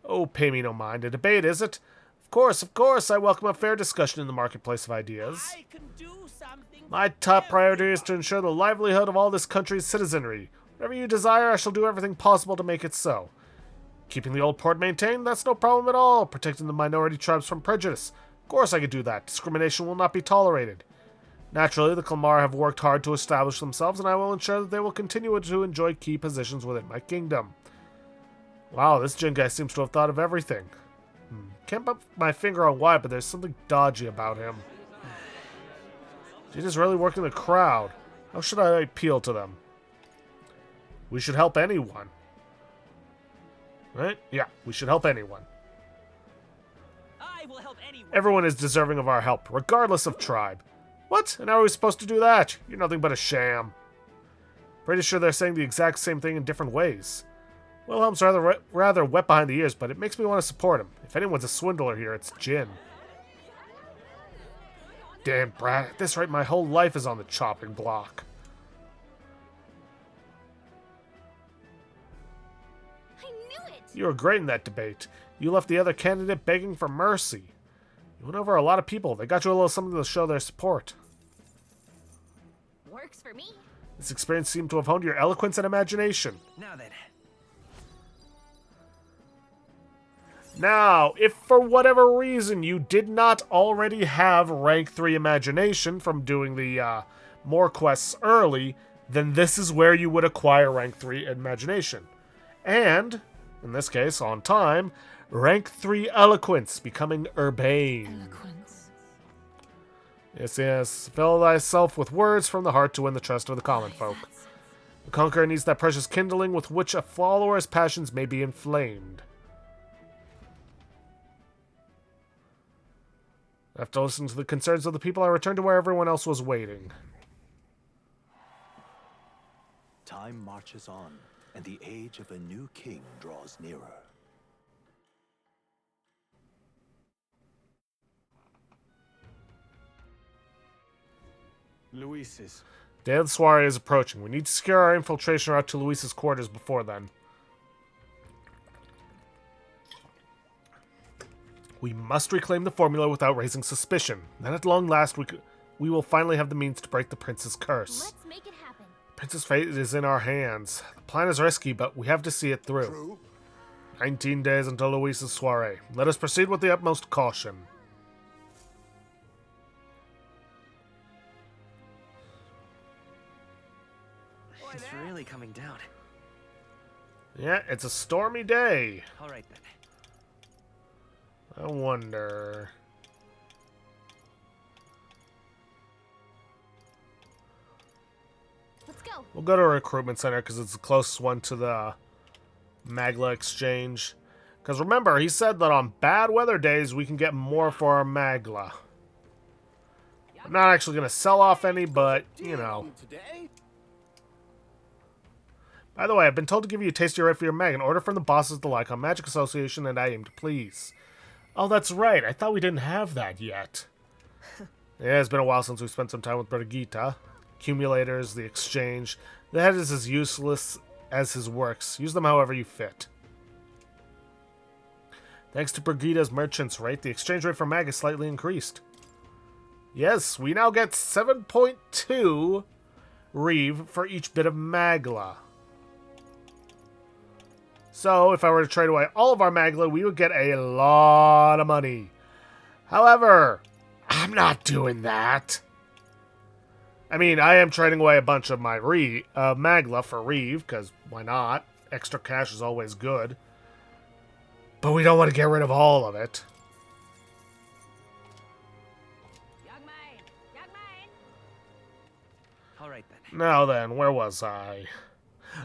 Oh, pay me no mind. A debate, is it? Of course, I welcome a fair discussion in the marketplace of ideas. I can do something. My top priority is to ensure the livelihood of all this country's citizenry. Whatever you desire, I shall do everything possible to make it so. Keeping the old port maintained, that's no problem at all. Protecting the minority tribes from prejudice. Of course I could do that. Discrimination will not be tolerated. Naturally, the Kalmar have worked hard to establish themselves, and I will ensure that they will continue to enjoy key positions within my kingdom. Wow, this Jin guy seems to have thought of everything. Can't put my finger on why, but there's something dodgy about him. Jin is really working the crowd. How should I appeal to them? We should help anyone. Right? Yeah, we should help anyone. I will help anyone. Everyone is deserving of our help, regardless of tribe. What? And how are we supposed to do that? You're nothing but a sham. Pretty sure they're saying the exact same thing in different ways. Wilhelm's rather wet behind the ears, but it makes me want to support him. If anyone's a swindler here, it's Jin. Damn, Brad. At this rate, my whole life is on the chopping block. I knew it! You were great in that debate. You left the other candidate begging for mercy. You went over a lot of people. They got you a little something to show their support. Works for me. This experience seemed to have honed your eloquence and imagination. Now then. Now, if for whatever reason you did not already have rank 3 imagination from doing the more quests early, then this is where you would acquire rank 3 imagination. And, in this case, on time, rank 3 eloquence, becoming urbane. Eloquence. Yes. Fill thyself with words from the heart to win the trust of the common folk. The conqueror needs that precious kindling with which a follower's passions may be inflamed. After listening to the concerns of the people, I returned to where everyone else was waiting. Time marches on, and the age of a new king draws nearer. Luis's. Day of the soiree is approaching. We need to secure our infiltration route to Luis's quarters before then. We must reclaim the formula without raising suspicion. Then at long last we will finally have the means to break the prince's curse. Let's make it happen. Prince's fate is in our hands. The plan is risky, but we have to see it through. True. 19 days until Luis's soiree. Let us proceed with the utmost caution. It's really coming down. Yeah, it's a stormy day. All right then. I wonder... Let's go. We'll go to a recruitment center because it's the closest one to the Magla exchange. Because remember, he said that on bad weather days we can get more for our Magla. I'm not actually going to sell off any, but, you know. By the way, I've been told to give you a taste of your right for your mag, an order from the bosses of the Lycon Magic Association, and I aim to please. Oh, that's right. I thought we didn't have that yet. Yeah, it's been a while since we spent some time with Brigitte. Accumulators, the exchange. The head is as useless as his works. Use them however you fit. Thanks to Brigitte's merchants rate, the exchange rate for mag is slightly increased. Yes, we now get 7.2 Reeve for each bit of Magla. So, if I were to trade away all of our Magla, we would get a lot of money. However, I'm not doing that. I mean, I am trading away a bunch of my Magla for Reeve, because why not? Extra cash is always good. But we don't want to get rid of all of it. All right then. Now then, where was I?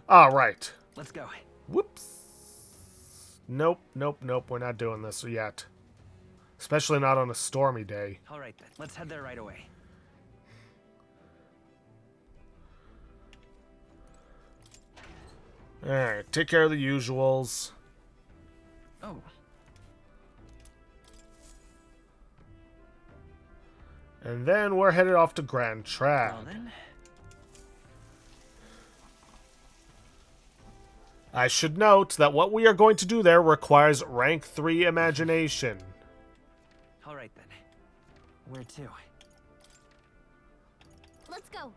Ah, right. Let's go. Whoops. Nope, nope, nope. We're not doing this yet. Especially not on a stormy day. All right then. Let's head there right away. Alright, take care of the usuals. Oh. And then we're headed off to Grand Trad. Well then. I should note that what we are going to do there requires rank 3 imagination. All right then. Where to? Let's go.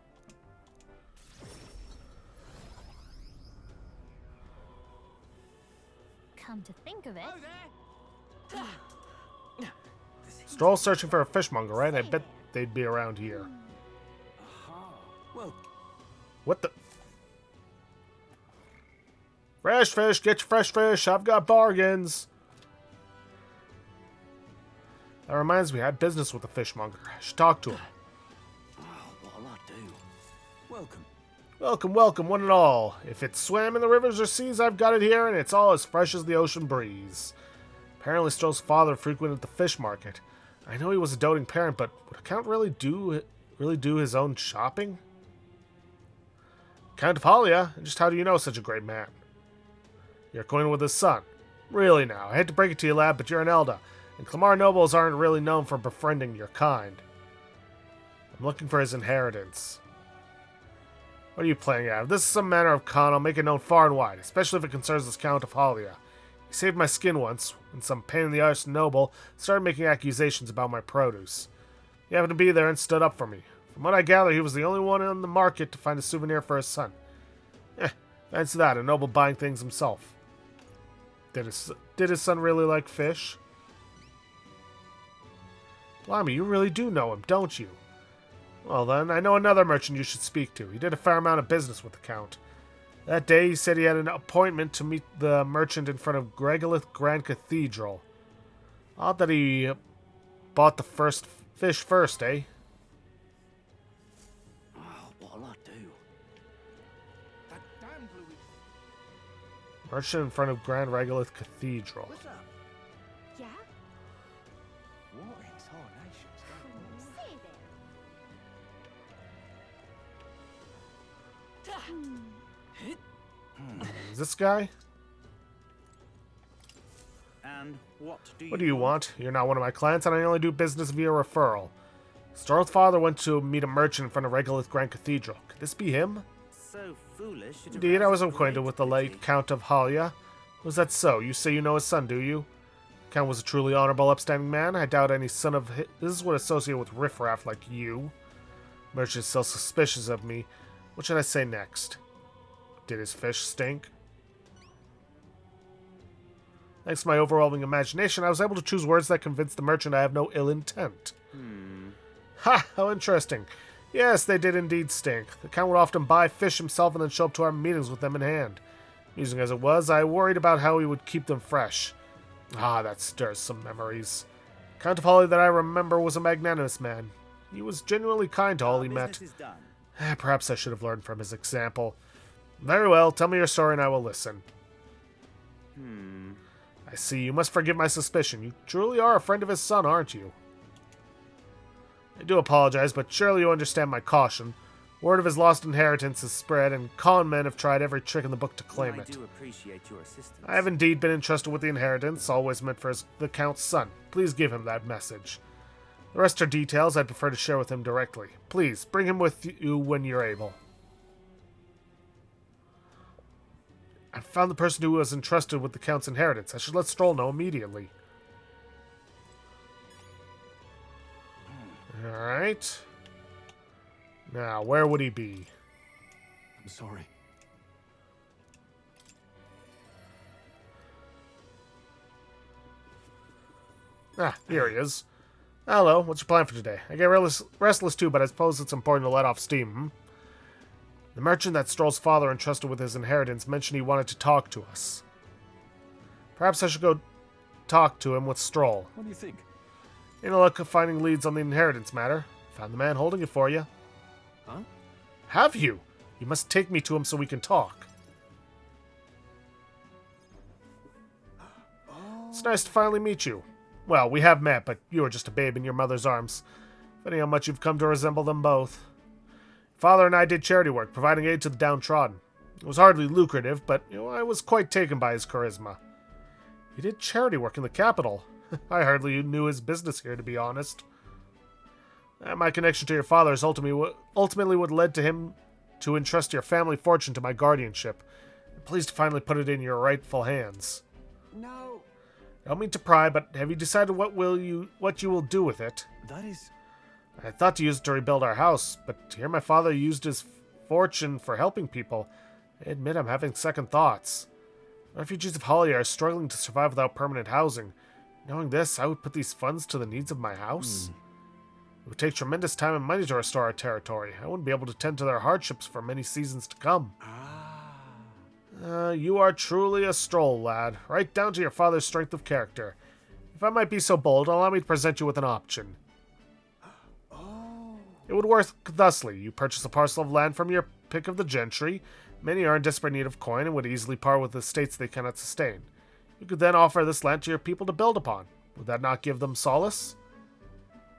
Come to think of it, Stroll searching for a fishmonger, right? I bet they'd be around here. Well, What the? Fresh fish, get your fresh fish. I've got bargains. That reminds me, I had business with the fishmonger. I should talk to him. What'll I do? welcome. Welcome, welcome, one and all. If it's swam in the rivers or seas, I've got it here, and it's all as fresh as the ocean breeze. Apparently, Stroll's father frequented the fish market. I know he was a doting parent, but would a count really do his own shopping? Count of Halia? Just how do you know such a great man? You're acquainted with his son. Really now, I hate to break it to you, lad, but you're an Elda, and Clamar nobles aren't really known for befriending your kind. I'm looking for his inheritance. What are you playing at? If this is some manner of con, I'll make it known far and wide, especially if it concerns this Count of Halia. He saved my skin once, when some pain-in-the-arse noble started making accusations about my produce. He happened to be there and stood up for me. From what I gather, he was the only one on the market to find a souvenir for his son. Fancy that, a noble buying things himself. Did his son really like fish? Blimey, you really do know him, don't you? Well then, I know another merchant you should speak to. He did a fair amount of business with the Count. That day, he said he had an appointment to meet the merchant in front of Gregolith Grand Cathedral. Odd that he bought the first fish first, eh? What'll I do? That damn Louis. Merchant in front of Grand Regolith Cathedral. What's up? yeah? What in tarnation's going on? Say there. Is this guy? And what What do you want? You're not one of my clients, and I only do business via referral. Storl's father went to meet a merchant in front of Regolith Grand Cathedral. Could this be him? So foolish. Indeed, I was acquainted with the late Count of Halia. Was that so? You say you know his son, do you? The Count was a truly honorable, upstanding man. I doubt any son of his would associate with riffraff like you. Merchant is so suspicious of me. What should I say next? Did his fish stink? Thanks to my overwhelming imagination, I was able to choose words that convinced the merchant I have no ill intent. Ha! How interesting. Yes, they did indeed stink. The Count would often buy fish himself and then show up to our meetings with them in hand. Amusing as it was, I worried about how he would keep them fresh. Ah, that stirs some memories. Count of Holly that I remember was a magnanimous man. He was genuinely kind to all he met. Perhaps I should have learned from his example. Very well, tell me your story and I will listen. I see, you must forgive my suspicion. You truly are a friend of his son, aren't you? I do apologize, but surely you understand my caution. Word of his lost inheritance has spread, and con men have tried every trick in the book to claim it. I do appreciate your assistance. I have indeed been entrusted with the inheritance, always meant for the Count's son. Please give him that message. The rest are details I'd prefer to share with him directly. Please, bring him with you when you're able. I found the person who was entrusted with the Count's inheritance. I should let Stroll know immediately. Alright. Now, where would he be? I'm sorry. Ah, here he is. Hello, what's your plan for today? I get restless too, but I suppose it's important to let off steam, hmm? The merchant that Stroll's father entrusted with his inheritance mentioned he wanted to talk to us. Perhaps I should go talk to him with Stroll. What do you think? In a look of finding leads on the inheritance matter. Found the man holding it for you. Huh? Have you? You must take me to him so we can talk. It's nice to finally meet you. Well, we have met, but you are just a babe in your mother's arms. Funny how much you've come to resemble them both. Father and I did charity work, providing aid to the downtrodden. It was hardly lucrative, but I was quite taken by his charisma. He did charity work in the capital. I hardly knew his business here, to be honest. My connection to your father is ultimately what led to him to entrust your family fortune to my guardianship. I'm pleased to finally put it in your rightful hands. No. I don't mean to pry, but have you decided what you will do with it? That is... I thought to use it to rebuild our house, but to hear my father used his fortune for helping people, I admit I'm having second thoughts. The refugees of Holly are struggling to survive without permanent housing. Knowing this, I would put these funds to the needs of my house. It would take tremendous time and money to restore our territory. I wouldn't be able to tend to their hardships for many seasons to come. You are truly a Stroll, lad, right down to your father's strength of character. If I might be so bold, allow me to present you with an option. It would work thusly. You purchase a parcel of land from your pick of the gentry. Many are in desperate need of coin and would easily part with estates they cannot sustain. You could then offer this land to your people to build upon. Would that not give them solace?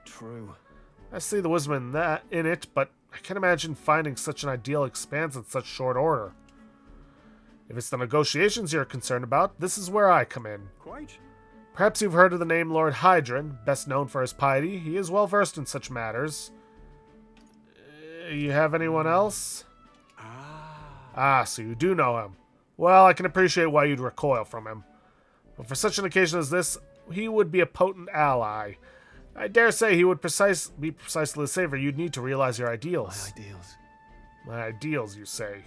True. I see the wisdom in it, but I can't imagine finding such an ideal expanse in such short order. If it's the negotiations you're concerned about, this is where I come in. Quite. Perhaps you've heard of the name Lord Hydron, best known for his piety. He is well versed in such matters. You have anyone else? So you do know him. Well, I can appreciate why you'd recoil from him. But for such an occasion as this, he would be a potent ally. I dare say he would be precisely the savior you'd need to realize your ideals. My ideals. My ideals, you say?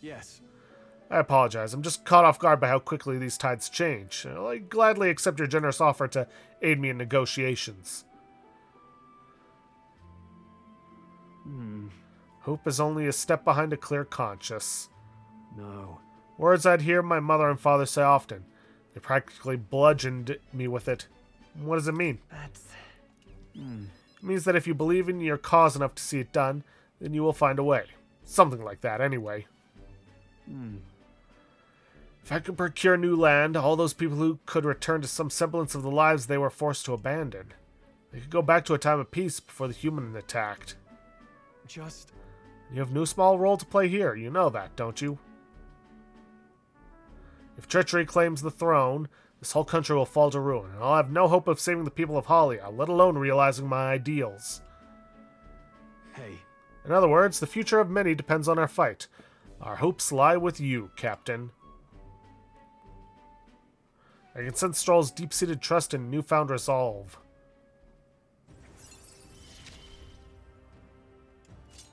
Yes. I apologize. I'm just caught off guard by how quickly these tides change. I'll gladly accept your generous offer to aid me in negotiations. Hope is only a step behind a clear conscience. No. Words I'd hear my mother and father say often. They practically bludgeoned me with it. What does it mean? That's... It means that if you believe in your cause enough to see it done, then you will find a way. Something like that, anyway. If I could procure new land, all those people who could return to some semblance of the lives they were forced to abandon. They could go back to a time of peace before the human attacked. Just... You have no small role to play here. You know that, don't you? If treachery claims the throne, this whole country will fall to ruin, and I'll have no hope of saving the people of Halia, let alone realizing my ideals. Hey. In other words, the future of many depends on our fight. Our hopes lie with you, Captain. I can sense Stroll's deep-seated trust and newfound resolve.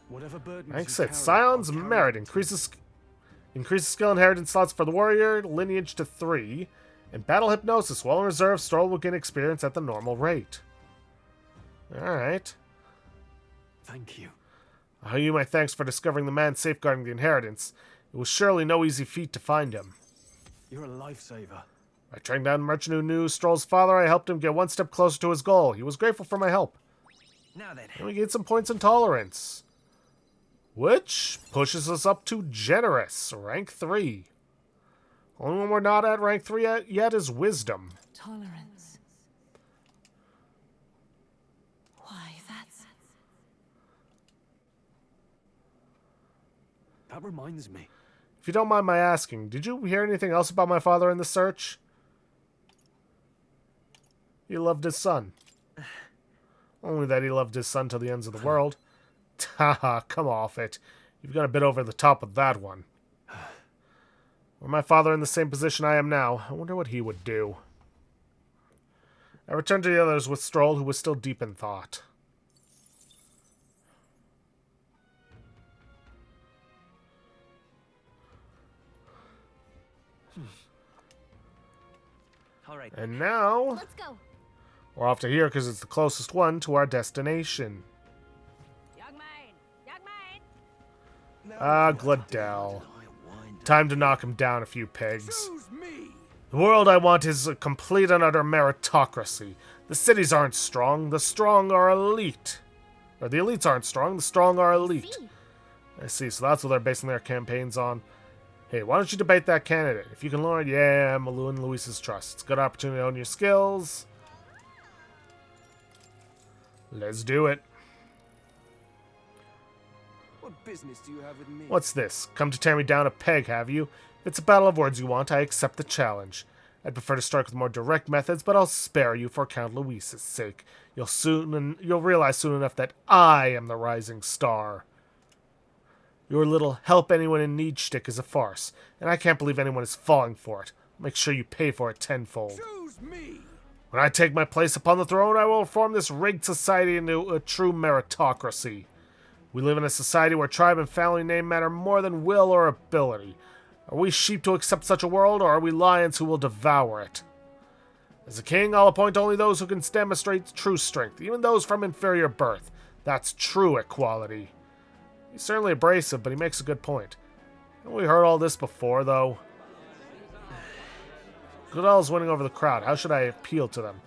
Whatever burdens Thanks, you it. carry, Scion's I'll carry merit it. increases skill inheritance slots for the warrior, lineage to 3, and battle hypnosis. While in reserve, Stroll will gain experience at the normal rate. Alright. Thank you. I owe you my thanks for discovering the man safeguarding the inheritance. It was surely no easy feat to find him. You're a lifesaver. By tracking down the merchant who knew Stroll's father, I helped him get one step closer to his goal. He was grateful for my help. Now then. And we gained some points in tolerance. Which pushes us up to generous, rank 3. Only one we're not at rank 3 yet is wisdom. Tolerance. Why, that's... That reminds me. If you don't mind my asking, did you hear anything else about my father in the search? He loved his son. Only that he loved his son to the ends of the world. Haha, come off it. You've gone a bit over the top with that one. Were my father in the same position I am now, I wonder what he would do. I returned to the others with Stroll, who was still deep in thought. All right. And now, Let's go. we're off to here because it's the closest one to our destination. Young man. Young man. Ah, Gladell. Time to knock him down a few pegs. Choose me. The world I want is a complete and utter meritocracy. The cities aren't strong, the strong are elite. Or the elites aren't strong, the strong are elite. I see, so that's what they're basing their campaigns on. Hey, why don't you debate that candidate? If you can learn, yeah, I'm win Luis's trust. It's a good opportunity to own your skills. Let's do it. What business do you have with me? What's this? Come to tear me down a peg, have you? If it's a battle of words you want, I accept the challenge. I'd prefer to strike with more direct methods, but I'll spare you for Count Luis's sake. You'll realize soon enough that I am the rising star. Your little help anyone in need shtick is a farce, and I can't believe anyone is falling for it. Make sure you pay for it tenfold. Choose me! When I take my place upon the throne, I will reform this rigged society into a true meritocracy. We live in a society where tribe and family name matter more than will or ability. Are we sheep to accept such a world, or are we lions who will devour it? As a king, I'll appoint only those who can demonstrate true strength, even those from inferior birth. That's true equality. He's certainly abrasive, but he makes a good point. Haven't we heard all this before, though? Goodell's winning over the crowd. How should I appeal to them?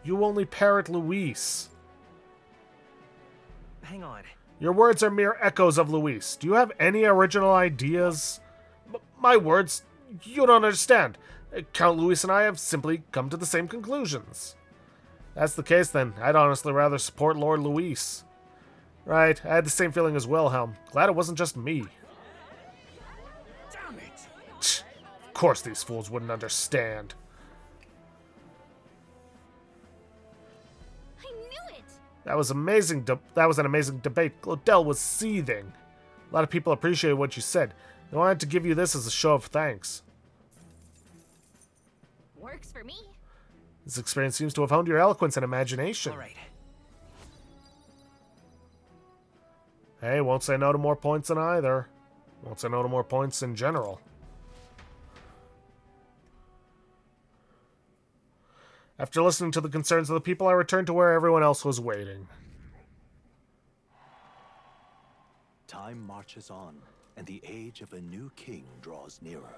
You only parrot Luis. Hang on. Your words are mere echoes of Luis. Do you have any original ideas? My words? You don't understand. Count Luis and I have simply come to the same conclusions. That's the case, then. I'd honestly rather support Lord Luis. Right, I had the same feeling as Wilhelm. Glad it wasn't just me. Damn it! Of course these fools wouldn't understand. I knew it! That was amazing. That was an amazing debate. Glodell was seething. A lot of people appreciated what you said. They wanted to give you this as a show of thanks. Works for me. This experience seems to have honed your eloquence and imagination. All right. Hey, won't say no to more points than either. Won't say no to more points in general. After listening to the concerns of the people, I returned to where everyone else was waiting. Time marches on, and the age of a new king draws nearer.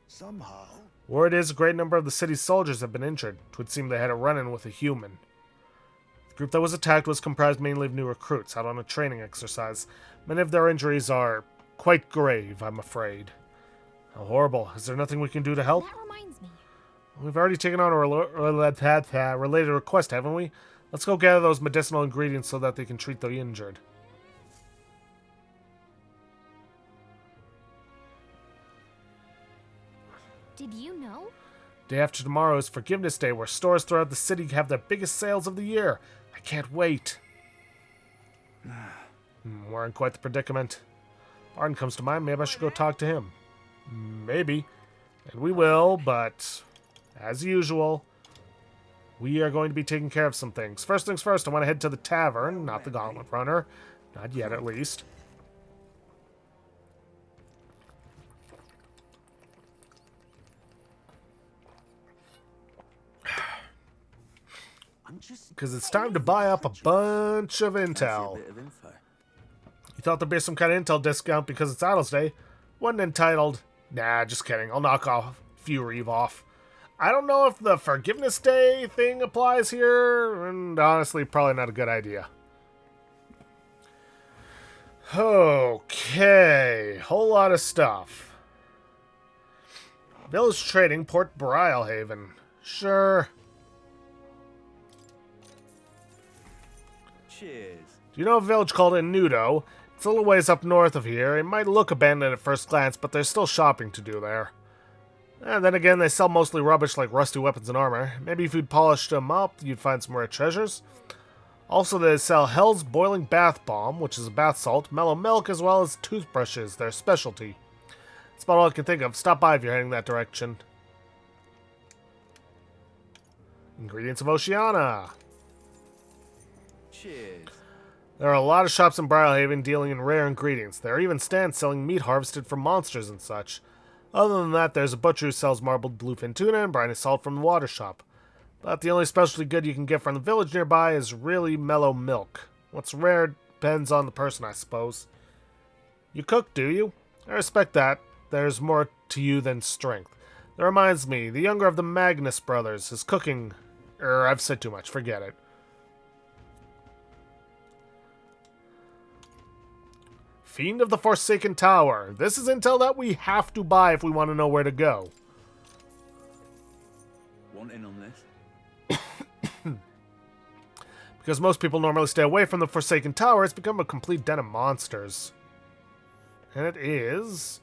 Somehow, Word is a great number of the city's soldiers have been injured. 'Twould seem they had a run-in with a human. The group that was attacked was comprised mainly of new recruits out on a training exercise. Many of their injuries are quite grave, I'm afraid. How horrible. Is there nothing we can do to help? That reminds me. We've already taken on a related request, haven't we? Let's go gather those medicinal ingredients so that they can treat the injured. Did you know? Day after tomorrow is Forgiveness Day, where stores throughout the city have their biggest sales of the year. I can't wait. We're in quite the predicament. Barton comes to mind. Maybe I should go talk to him. Maybe. And we will, but as usual, we are going to be taking care of some things. First things first, I want to head to the tavern, not the Gauntlet Runner. Not yet, at least. Because it's time to buy up a bunch of intel. You thought there'd be some kind of intel discount because it's Idols Day? Wasn't entitled. Nah, just kidding. I'll knock off a few Reeve off. I don't know if the Forgiveness Day thing applies here, and honestly, probably not a good idea. Okay, whole lot of stuff. Village Trading, Port Brilehaven. Sure. Cheers. Do you know a village called Inudo? It's a little ways up north of here. It might look abandoned at first glance, but there's still shopping to do there. And then again, they sell mostly rubbish like rusty weapons and armor. Maybe if you'd polished them up, you'd find some rare treasures. Also, they sell Hell's Boiling Bath Bomb, which is a bath salt, mellow milk, as well as toothbrushes, their specialty. That's about all I can think of. Stop by if you're heading that direction. Ingredients of Oceania. Cheers. There are a lot of shops in Brilehaven dealing in rare ingredients. There are even stands selling meat harvested from monsters and such. Other than that, there's a butcher who sells marbled bluefin tuna and briny salt from the water shop. But the only specialty good you can get from the village nearby is really mellow milk. What's rare depends on the person, I suppose. You cook, do you? I respect that. There's more to you than strength. That reminds me, the younger of the Magnus brothers is cooking... I've said too much. Forget it. Fiend of the Forsaken Tower. This is intel that we have to buy if we want to know where to go. Want in on this? Because most people normally stay away from the Forsaken Tower, it's become a complete den of monsters. And it is...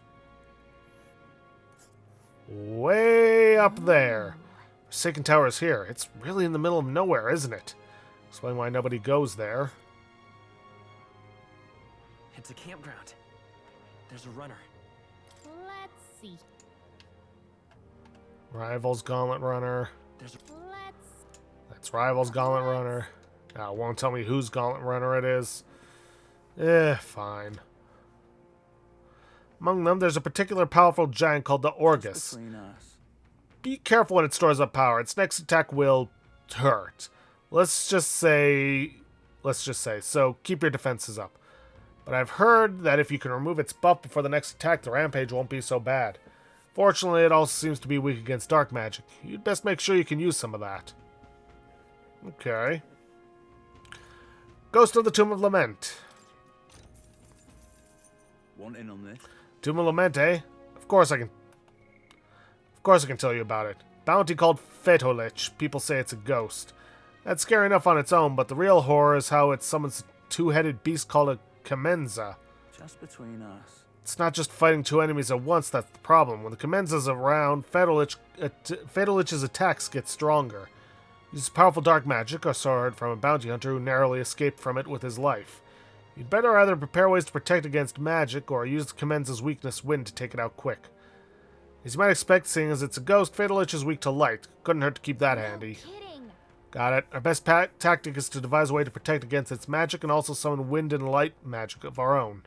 way up there. Forsaken Tower is here. It's really in the middle of nowhere, isn't it? Explain why nobody goes there. It's a campground. There's a runner. Let's see. Rivals Gauntlet Runner. That's Rivals Gauntlet Runner. Won't tell me whose Gauntlet Runner it is. Fine. Among them, there's a particular powerful giant called the Orgus. Be careful when it stores up power. Its next attack will hurt. Let's just say, so keep your defenses up. But I've heard that if you can remove its buff before the next attack, the rampage won't be so bad. Fortunately, it also seems to be weak against dark magic. You'd best make sure you can use some of that. Okay. Ghost of the Tomb of Lament. Want in on this? Tomb of Lament, eh? Of course I can tell you about it. Bounty called Fetolich. People say it's a ghost. That's scary enough on its own, but the real horror is how it summons a two-headed beast called a Kamenza. Just between us. It's not just fighting two enemies at once that's the problem. When the Kamenza's around, Fetolich's attacks get stronger. He uses powerful dark magic, a sword from a bounty hunter who narrowly escaped from it with his life. You'd better either prepare ways to protect against magic, or use the Kamenza's weakness, wind, to take it out quick. As you might expect, seeing as it's a ghost, Fetolich is weak to light. Couldn't hurt to keep that handy. Got it. Our best tactic is to devise a way to protect against its magic and also summon wind and light magic of our own.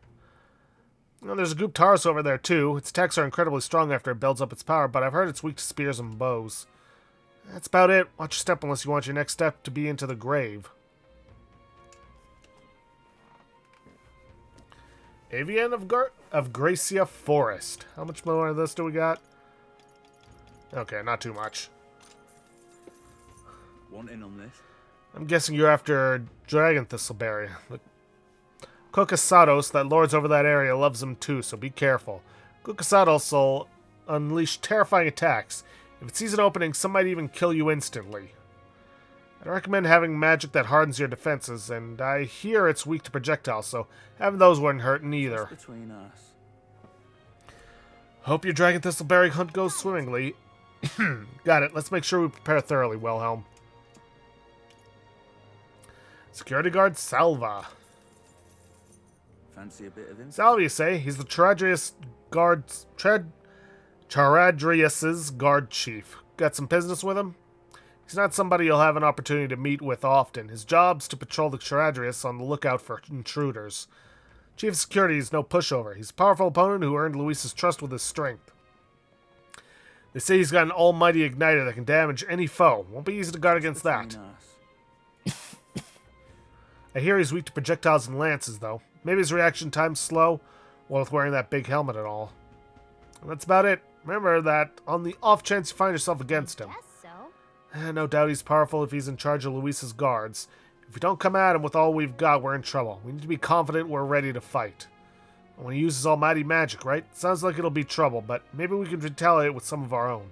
Well, there's a Guptaris over there too. Its attacks are incredibly strong after it builds up its power, but I've heard it's weak to spears and bows. That's about it. Watch your step unless you want your next step to be into the grave. Avian of Gracia Forest. How much more of this do we got? Okay, not too much. Want in on this? I'm guessing you're after Dragon Thistleberry. The Kokasados that lords over that area loves them too, so be careful. Kokasados will unleash terrifying attacks. If it sees an opening, some might even kill you instantly. I recommend having magic that hardens your defenses, and I hear it's weak to projectiles, so having those wouldn't hurt neither. Just between us. Hope your Dragon Thistleberry hunt goes swimmingly. Got it. Let's make sure we prepare thoroughly, Wilhelm. Security guard Salva. Fancy a bit of him? Salva, you say? He's the Charadrius's guard chief. Got some business with him? He's not somebody you'll have an opportunity to meet with often. His job's to patrol the Charadrius on the lookout for intruders. Chief of Security is no pushover. He's a powerful opponent who earned Luis's trust with his strength. They say he's got an almighty igniter that can damage any foe. Won't be easy to guard against that. I hear he's weak to projectiles and lances, though. Maybe his reaction time's slow, while with wearing that big helmet and all. And that's about it. Remember that on the off chance you find yourself against him. No doubt he's powerful if he's in charge of Luis's guards. If we don't come at him with all we've got, we're in trouble. We need to be confident we're ready to fight. And when he uses almighty magic, right? Sounds like it'll be trouble, but maybe we can retaliate with some of our own.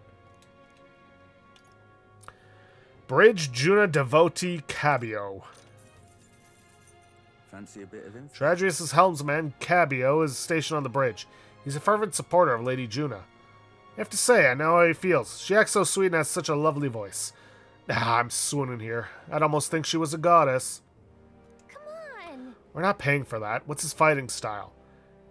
Bridge Juna Devotee Cabio. Fancy a bit of him? Charadrius' helmsman, Cabio, is stationed on the bridge. He's a fervent supporter of Lady Juna. I have to say, I know how he feels. She acts so sweet and has such a lovely voice. I'm swooning here. I'd almost think she was a goddess. Come on. We're not paying for that. What's his fighting style?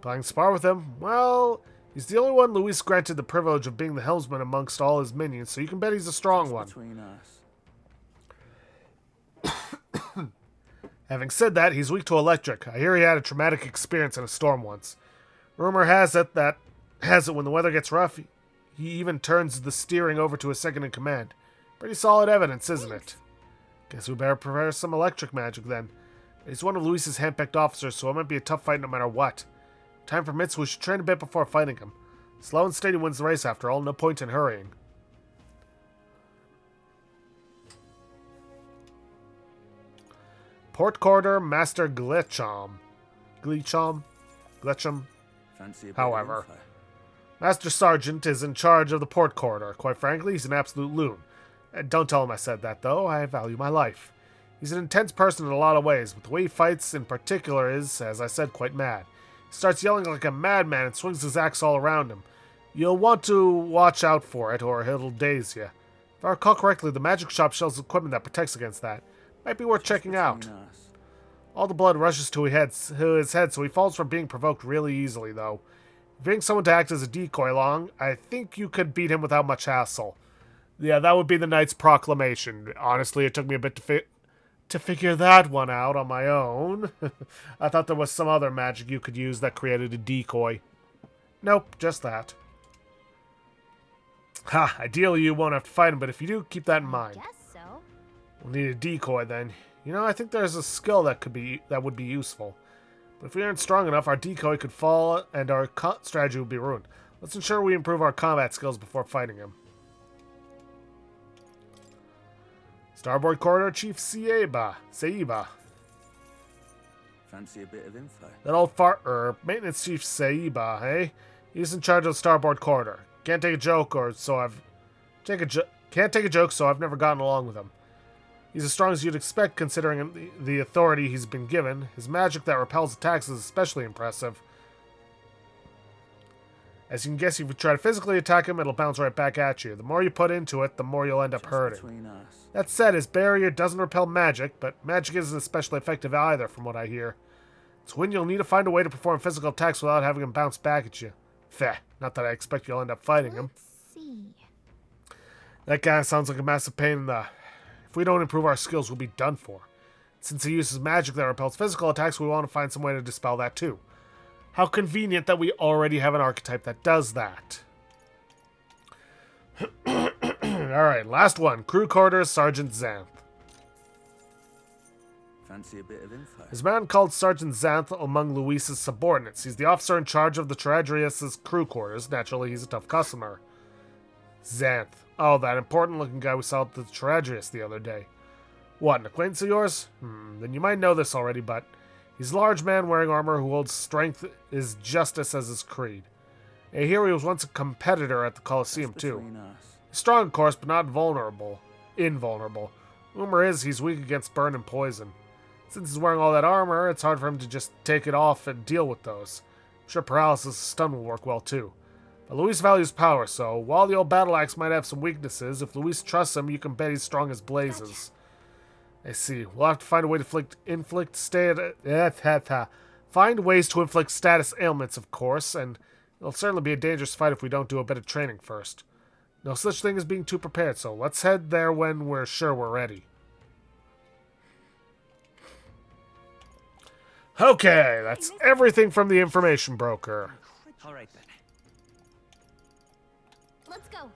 Playing spar with him? Well, he's the only one Luis granted the privilege of being the helmsman amongst all his minions, so you can bet he's a strong one. Between us. Having said that, he's weak to electric. I hear he had a traumatic experience in a storm once. Rumor has it when the weather gets rough, he even turns the steering over to his second-in-command. Pretty solid evidence, isn't it? Guess we better prepare some electric magic then. He's one of Luis's handpicked officers, so it might be a tough fight no matter what. If time permits, we should train a bit before fighting him. Slow and steady wins the race after all, no point in hurrying. Port Quarter Master Glitcham. However, Master Sergeant is in charge of the Port Quarter. Quite frankly, he's an absolute loon. Don't tell him I said that, though. I value my life. He's an intense person in a lot of ways, but the way he fights in particular is, as I said, quite mad. He starts yelling like a madman and swings his axe all around him. You'll want to watch out for it, or it'll daze you. If I recall correctly, the magic shop sells equipment that protects against that. Might be worth checking out. All the blood rushes to his head, so he falls from being provoked really easily, though. If getting someone to act as a decoy along, I think you could beat him without much hassle. Yeah, that would be the Knight's Proclamation. Honestly, it took me a bit to figure that one out on my own. I thought there was some other magic you could use that created a decoy. Nope, just that. Ha, ideally you won't have to fight him, but if you do, keep that in mind. Guess so. We'll need a decoy then. You know, I think there's a skill that would be useful. But if we aren't strong enough, our decoy could fall and our strategy would be ruined. Let's ensure we improve our combat skills before fighting him. Starboard Corridor Chief Saiba. Fancy a bit of info? That old maintenance chief Saiba, hey? He's in charge of the Starboard Corridor. Can't take a joke, so I've never gotten along with him. He's as strong as you'd expect considering the authority he's been given. His magic that repels attacks is especially impressive. As you can guess, if you try to physically attack him, it'll bounce right back at you. The more you put into it, the more you'll end up hurting. That said, his barrier doesn't repel magic, but magic isn't especially effective either, from what I hear. It's when you'll need to find a way to perform physical attacks without having him bounce back at you. Feh, not that I expect you'll end up fighting him. Let's see. That guy sounds like a massive pain in the... If we don't improve our skills, we'll be done for. Since he uses magic that repels physical attacks, we want to find some way to dispel that too. How convenient that we already have an archetype that does that. Alright, last one. Crew Quarters, Sergeant Xanth. Fancy a bit of info? There's a man called Sergeant Xanth among Luis's subordinates. He's the officer in charge of the Teradrius' crew quarters. Naturally, he's a tough customer. Xanth. Oh, that important-looking guy we saw at the Teradrius the other day. What, an acquaintance of yours? Then you might know this already, but he's a large man wearing armor who holds strength is justice as his creed. I hear he was once a competitor at the Colosseum, too. He's strong, of course, but not invulnerable. Rumor is he's weak against burn and poison. Since he's wearing all that armor, it's hard for him to just take it off and deal with those. I'm sure paralysis and stun will work well, too. But Luis values power, so while the old battle axe might have some weaknesses, if Luis trusts him, you can bet he's strong as blazes. Gotcha. I see. We'll have to find a way to find ways to inflict status ailments, of course, and it'll certainly be a dangerous fight if we don't do a bit of training first. No such thing as being too prepared, so let's head there when we're sure we're ready. Okay, that's everything from the information broker. All right, then. Let's go.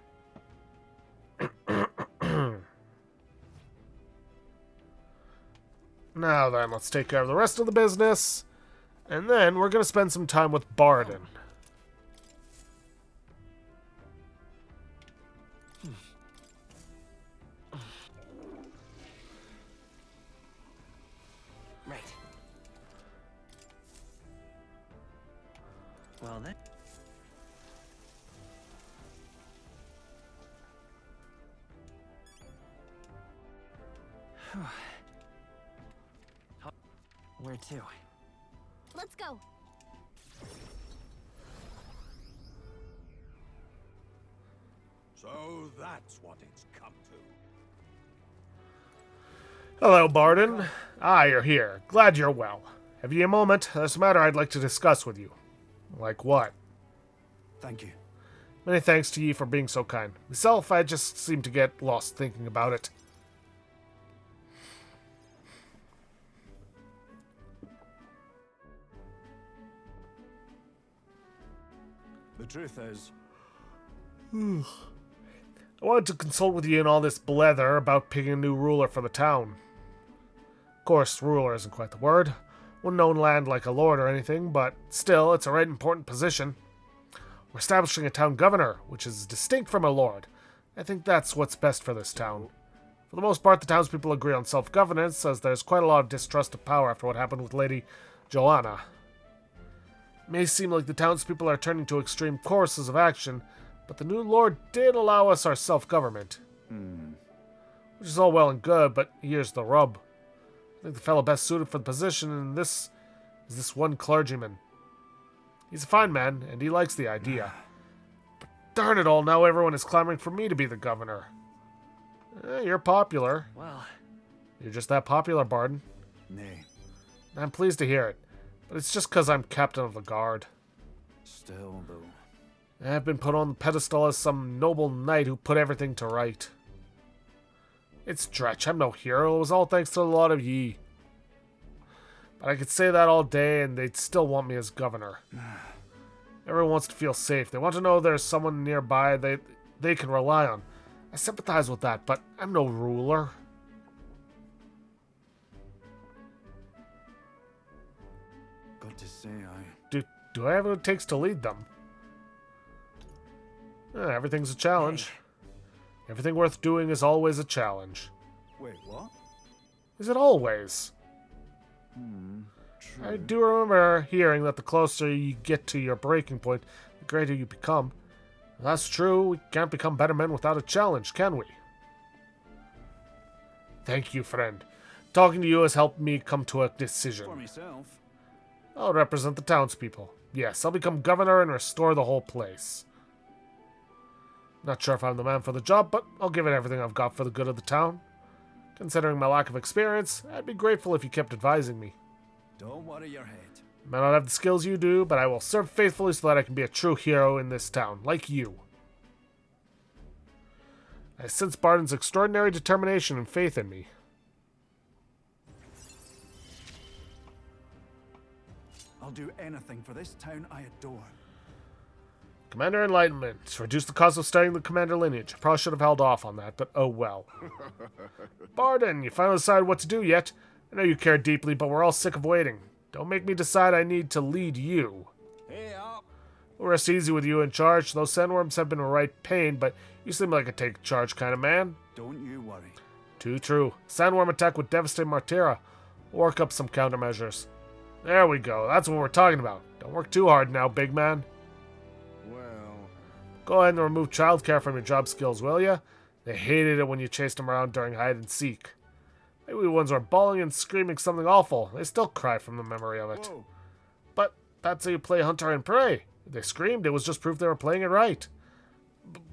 Now then, let's take care of the rest of the business. And then we're going to spend some time with Barden. Right. Well then. Where to? Let's go. So that's what it's come to. Hello, Barden. Ah, you're here. Glad you're well. Have you a moment? There's a matter I'd like to discuss with you. Like what? Thank you. Many thanks to ye for being so kind. Myself, I just seem to get lost thinking about it. The truth is... I wanted to consult with you in all this blether about picking a new ruler for the town. Of course, ruler isn't quite the word. Wouldn't own land like a lord or anything, but still, it's a right important position. We're establishing a town governor, which is distinct from a lord. I think that's what's best for this town. For the most part, the townspeople agree on self-governance, as there's quite a lot of distrust of power after what happened with Lady Joanna. It may seem like the townspeople are turning to extreme courses of action, but the new lord did allow us our self-government. Which is all well and good, but here's the rub. I think the fellow best suited for the position is this one clergyman. He's a fine man, and he likes the idea. But darn it all, now everyone is clamoring for me to be the governor. You're popular. Well, You're just that popular, Barden. Nay, I'm pleased to hear it, but it's just because I'm captain of the guard. still though. I've been put on the pedestal as some noble knight who put everything to right. It's dretch, I'm no hero, it was all thanks to a lot of ye. But I could say that all day and they'd still want me as governor. Everyone wants to feel safe. They want to know there's someone nearby they can rely on. I sympathize with that, but I'm no ruler. Got to say, Do I have what it takes to lead them? Everything's a challenge. Everything worth doing is always a challenge. Wait, what? Is it always? True. I do remember hearing that the closer you get to your breaking point, the greater you become. If that's true. We can't become better men without a challenge, can we? Thank you, friend. Talking to you has helped me come to a decision. For myself. I'll represent the townspeople. Yes, I'll become governor and restore the whole place. Not sure if I'm the man for the job, but I'll give it everything I've got for the good of the town. Considering my lack of experience, I'd be grateful if you kept advising me. Don't worry your head. I may not have the skills you do, but I will serve faithfully so that I can be a true hero in this town, like you. I sense Barden's extraordinary determination and faith in me. I'll do anything for this town I adore. Commander Enlightenment. Reduce the cost of starting the commander lineage. I probably should have held off on that, but oh well. Barden, you finally decided what to do yet? I know you care deeply, but we're all sick of waiting. Don't make me decide I need to lead you. Hey up! We'll rest easy with you in charge. Those sandworms have been a right pain, but you seem like a take charge kind of man. Don't you worry. Too true. Sandworm attack would devastate Martira. Work up some countermeasures. There we go. That's what we're talking about. Don't work too hard now, big man. Well, Go ahead and remove childcare from your job skills, will ya? They hated it when you chased them around during hide and seek. Maybe the ones were bawling and screaming something awful. They still cry from the memory of it. Whoa. But that's how you play hunter and prey. If they screamed, it was just proof they were playing it right.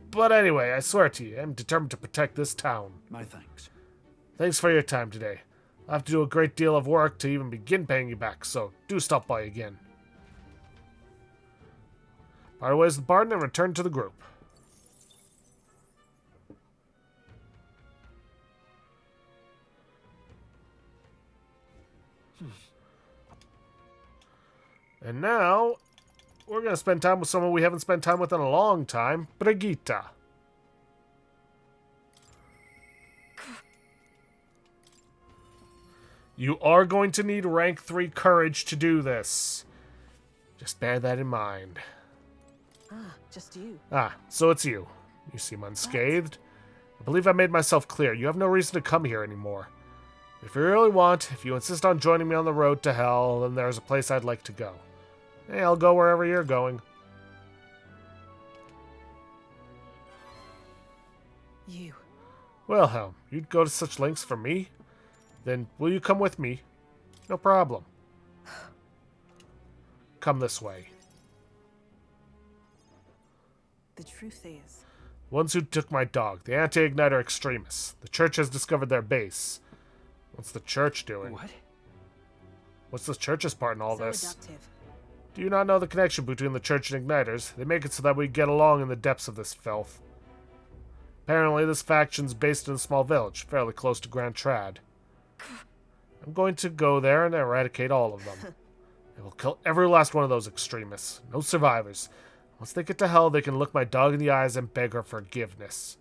But anyway, I swear to you, I'm determined to protect this town. My thanks. Thanks for your time today. I'll have to do a great deal of work to even begin paying you back, so do stop by again. Part ways with Barden and return to the group. And now, we're going to spend time with someone we haven't spent time with in a long time, Brigitte. You are going to need rank 3 courage to do this. Just bear that in mind. Just you. So it's you. You seem unscathed. I believe I made myself clear. You have no reason to come here anymore. If you really want, if you insist on joining me on the road to hell, then there's a place I'd like to go. Hey, I'll go wherever you're going. You. Wilhelm, you'd go to such lengths for me? Then will you come with me? No problem. Come this way. The truth is, Ones who took my dog, the anti-igniter extremists. The church has discovered their base. What's the church doing? What? What's the church's part in all so this? reductive. Do you not know the connection between the church and igniters? They make it so that we get along in the depths of this filth. Apparently, this faction's based in a small village, fairly close to Grand Trad. I'm going to go there and eradicate all of them. I will kill every last one of those extremists. No survivors. Once they get to hell, they can look my dog in the eyes and beg her forgiveness.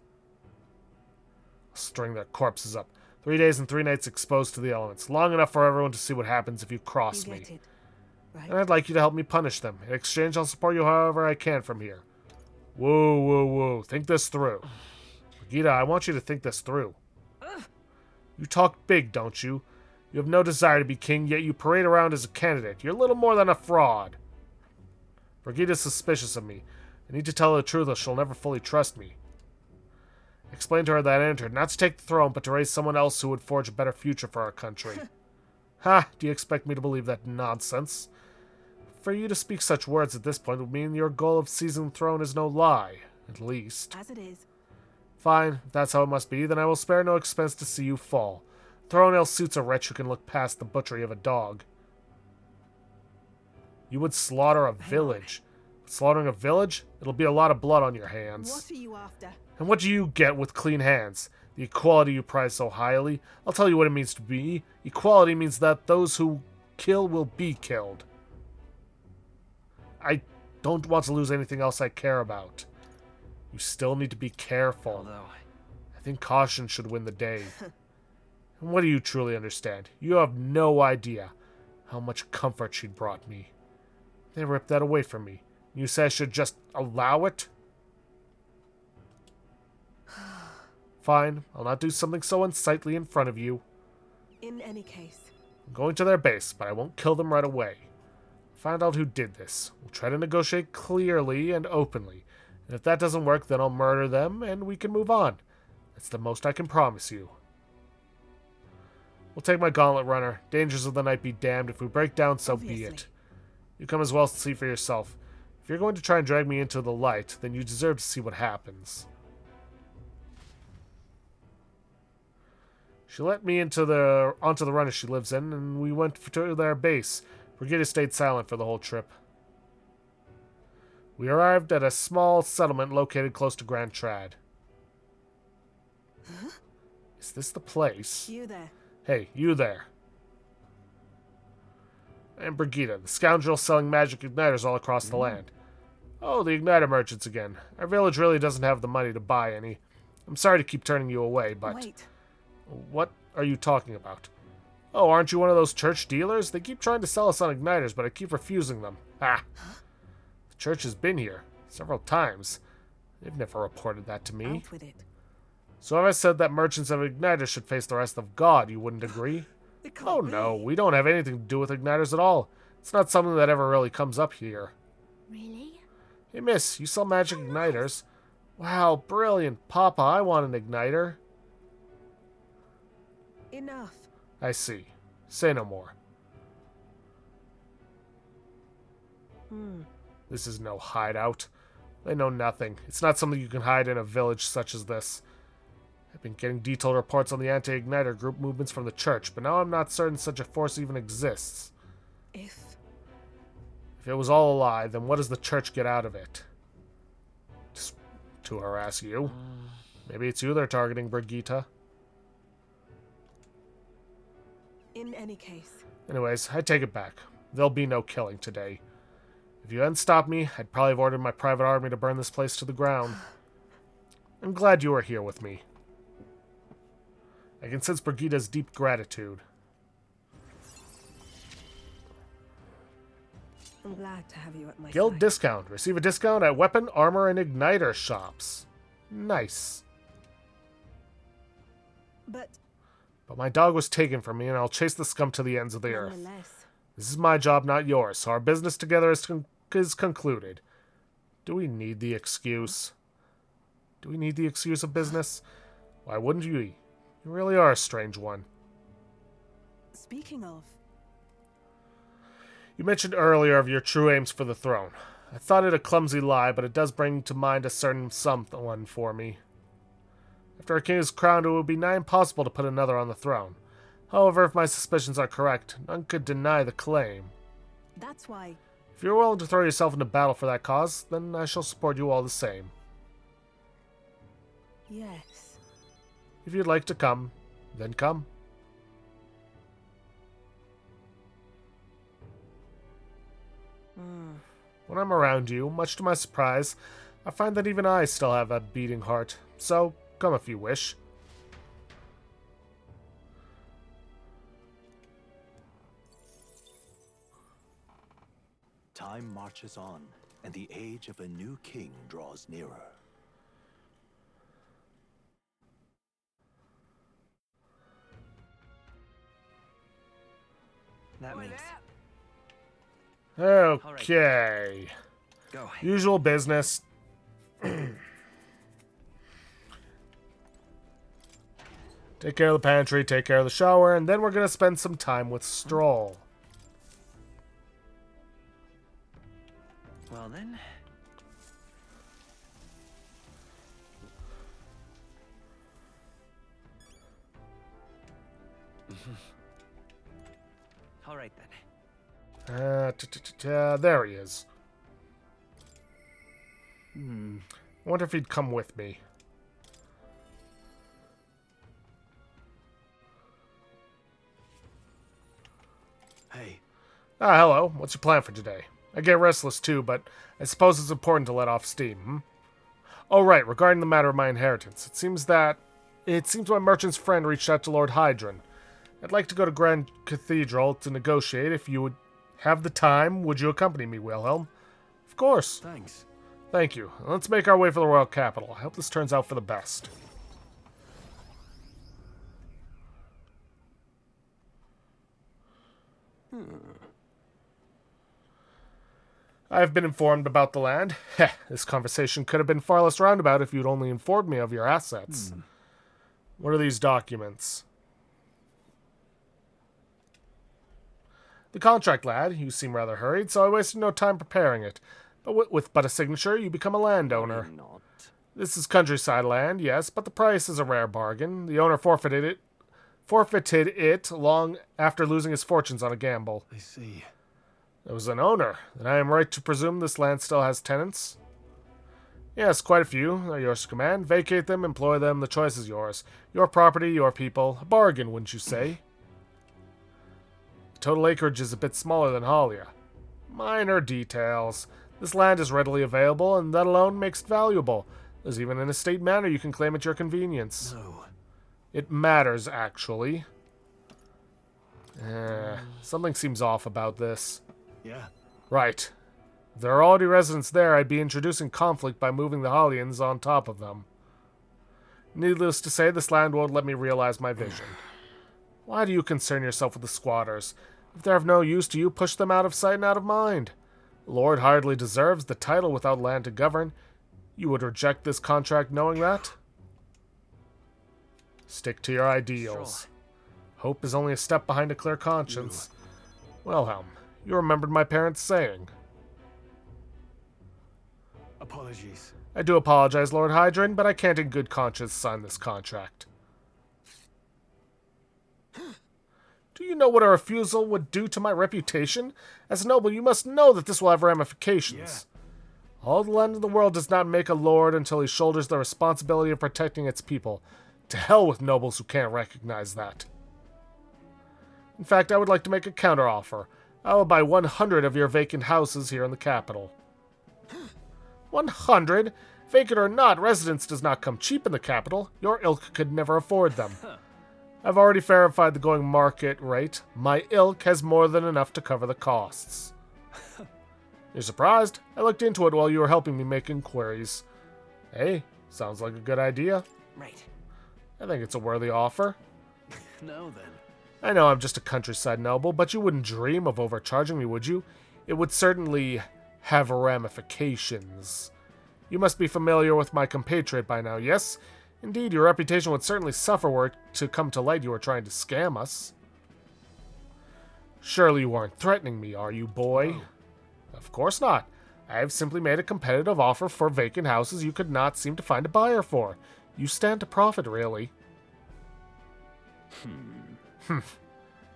I'll string their corpses up, 3 days and 3 nights exposed to the elements. Long enough for everyone to see what happens if you cross me. it, right? And I'd like you to help me punish them. In exchange, I'll support you however I can from here. Whoa, whoa, whoa. Think this through. Brigitte, I want you to think this through. You talk big, don't you? You have no desire to be king, yet you parade around as a candidate. You're little more than a fraud. Brigitte's suspicious of me. I need to tell her the truth or she'll never fully trust me. Explain to her that I entered not to take the throne, but to raise someone else who would forge a better future for our country. Ha! Do you expect me to believe that nonsense? For you to speak such words at this point would mean your goal of seizing the throne is no lie, at least. As it is. Fine, if that's how it must be, then I will spare no expense to see you fall. Throne ill suits a wretch who can look past the butchery of a dog. You would slaughter a village. Slaughtering a village? It'll be a lot of blood on your hands. What are you after? And what do you get with clean hands? The equality you prize so highly? I'll tell you what it means to be. Equality means that those who kill will be killed. I don't want to lose anything else I care about. You still need to be careful. Although, I think caution should win the day. And what do you truly understand? You have no idea how much comfort she'd brought me. They ripped that away from me. You say I should just allow it? Fine, I'll not do something so unsightly in front of you. In any case. I'm going to their base, but I won't kill them right away. Find out who did this. We'll try to negotiate clearly and openly. And if that doesn't work, then I'll murder them and we can move on. That's the most I can promise you. We'll take my gauntlet runner. Dangers of the night be damned. If we break down, so be it. You come as well to see for yourself. If you're going to try and drag me into the light, then you deserve to see what happens. She let me onto the runner she lives in, and we went to their base. Brigitte stayed silent for the whole trip. We arrived at a small settlement located close to Grand Trad. Huh? Is this the place? You there. Hey, you there. And Brigitte, the scoundrel selling magic igniters all across the land. Oh, the igniter merchants again. Our village really doesn't have the money to buy any. I'm sorry to keep turning you away, but... Wait. What are you talking about? Oh, aren't you one of those church dealers? They keep trying to sell us on igniters, but I keep refusing them. Ah. The church has been here several times. They've never reported that to me. Out with it. So if I said that merchants of igniters should face the rest of God, you wouldn't agree? Oh no, we don't have anything to do with igniters at all. It's not something that ever really comes up here. Really? Hey miss, you sell magic igniters? Wow, brilliant. Papa, I want an igniter. Enough. I see. Say no more. This is no hideout. They know nothing. It's not something you can hide in a village such as this. I've been getting detailed reports on the anti-igniter group movements from the church, but now I'm not certain such a force even exists. If it was all a lie, then what does the church get out of it? Just to harass you. Maybe it's you they're targeting, Brigitte. In any case. Anyways, I take it back. There'll be no killing today. If you hadn't stopped me, I'd probably have ordered my private army to burn this place to the ground. I'm glad you are here with me. I can sense Brigitte's deep gratitude. I'm glad to have you at my Guild side. discount. Receive a discount at weapon, armor, and igniter shops. Nice. But my dog was taken from me, and I'll chase the scum to the ends of the earth. nonetheless, This is my job, not yours, so our business together is concluded. Do we need the excuse? Do we need the excuse of business? Why wouldn't you? You really are a strange one. speaking of, You mentioned earlier of your true aims for the throne. I thought it a clumsy lie, but it does bring to mind a certain someone for me. After a king is crowned, it would be nigh impossible to put another on the throne. However, if my suspicions are correct, none could deny the claim. that's why. If you're willing to throw yourself into battle for that cause, then I shall support you all the same. Yes. If you'd like to come, then come. When I'm around you, much to my surprise, I find that even I still have a beating heart. So, come if you wish. Time marches on, and the age of a new king draws nearer. That means Okay. go. Usual business. Take care of the pantry, take care of the shower, and then we're going to spend some time with Stroll. Well then. All right then. There he is. I wonder if he'd come with me. Hey. Ah, hello. What's your plan for today? I get restless too, but I suppose it's important to let off steam, hmm? Oh, right. Regarding the matter of my inheritance, it seems my merchant's friend reached out to Lord Hydron. I'd like to go to Grand Cathedral to negotiate. If you would have the time, would you accompany me, Wilhelm? Of course. Thanks. Thank you. Let's make our way for the royal capital. I hope this turns out for the best. I have been informed about the land. Heh, this conversation could have been far less roundabout if you'd only informed me of your assets. What are these documents? The contract, lad. You seem rather hurried, so I wasted no time preparing it. But with but a signature, you become a landowner. Not. This is countryside land, yes, but the price is a rare bargain. The owner forfeited it long after losing his fortunes on a gamble. I see. There was an owner. Then I am right to presume this land still has tenants? Yes, quite a few. They're yours to command. Vacate them, employ them, the choice is yours. Your property, your people. A bargain, wouldn't you say? The total acreage is a bit smaller than Halia. Minor details. This land is readily available, and that alone makes it valuable. There's even an estate manor you can claim at your convenience. No. It matters, actually. Something seems off about this. Yeah. Right. If there are already residents there, I'd be introducing conflict by moving the Halians on top of them. Needless to say, this land won't let me realize my vision. Why do you concern yourself with the squatters? If they're of no use to you, push them out of sight and out of mind. The Lord hardly deserves the title without land to govern. You would reject this contract knowing that? Stick to your ideals. Hope is only a step behind a clear conscience. Wilhelm, you remembered my parents' saying. Apologies. I do apologize, Lord Hydron, but I can't in good conscience sign this contract. Do you know what a refusal would do to my reputation? As a noble, you must know that this will have ramifications. All the land in the world does not make a lord until he shoulders the responsibility of protecting its people. To hell with nobles who can't recognize that. In fact, I would like to make a counteroffer. I will buy 100 of your vacant houses here in the capital. 100? Vacant or not, residence does not come cheap in the capital. Your ilk could never afford them. I've already verified the going market rate. My ilk has more than enough to cover the costs. You're surprised? I looked into it while you were helping me make inquiries. Hey, sounds like a good idea. Right. I think it's a worthy offer. No, then. I know I'm just a countryside noble, but you wouldn't dream of overcharging me, would you? It would certainly have ramifications. You must be familiar with my compatriot by now, yes? Indeed, your reputation would certainly suffer were it to come to light you were trying to scam us. Surely you aren't threatening me, are you, boy? No. Of course not. I have simply made a competitive offer for vacant houses you could not seem to find a buyer for. You stand to profit, really.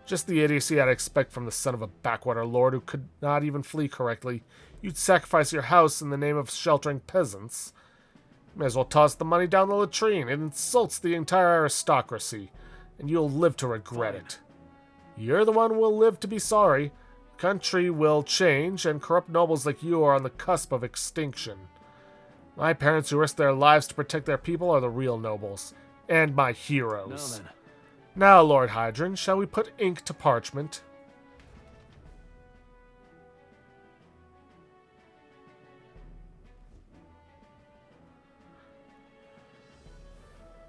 Just the idiocy I'd expect from the son of a backwater lord who could not even flee correctly. You'd sacrifice your house in the name of sheltering peasants. You may as well toss the money down the latrine. It insults the entire aristocracy, and you'll live to regret it. You're the one who will live to be sorry. The country will change, and corrupt nobles like you are on the cusp of extinction. My parents who risked their lives to protect their people are the real nobles, and my heroes. No, then. Now, Lord Hydron, shall we put ink to parchment?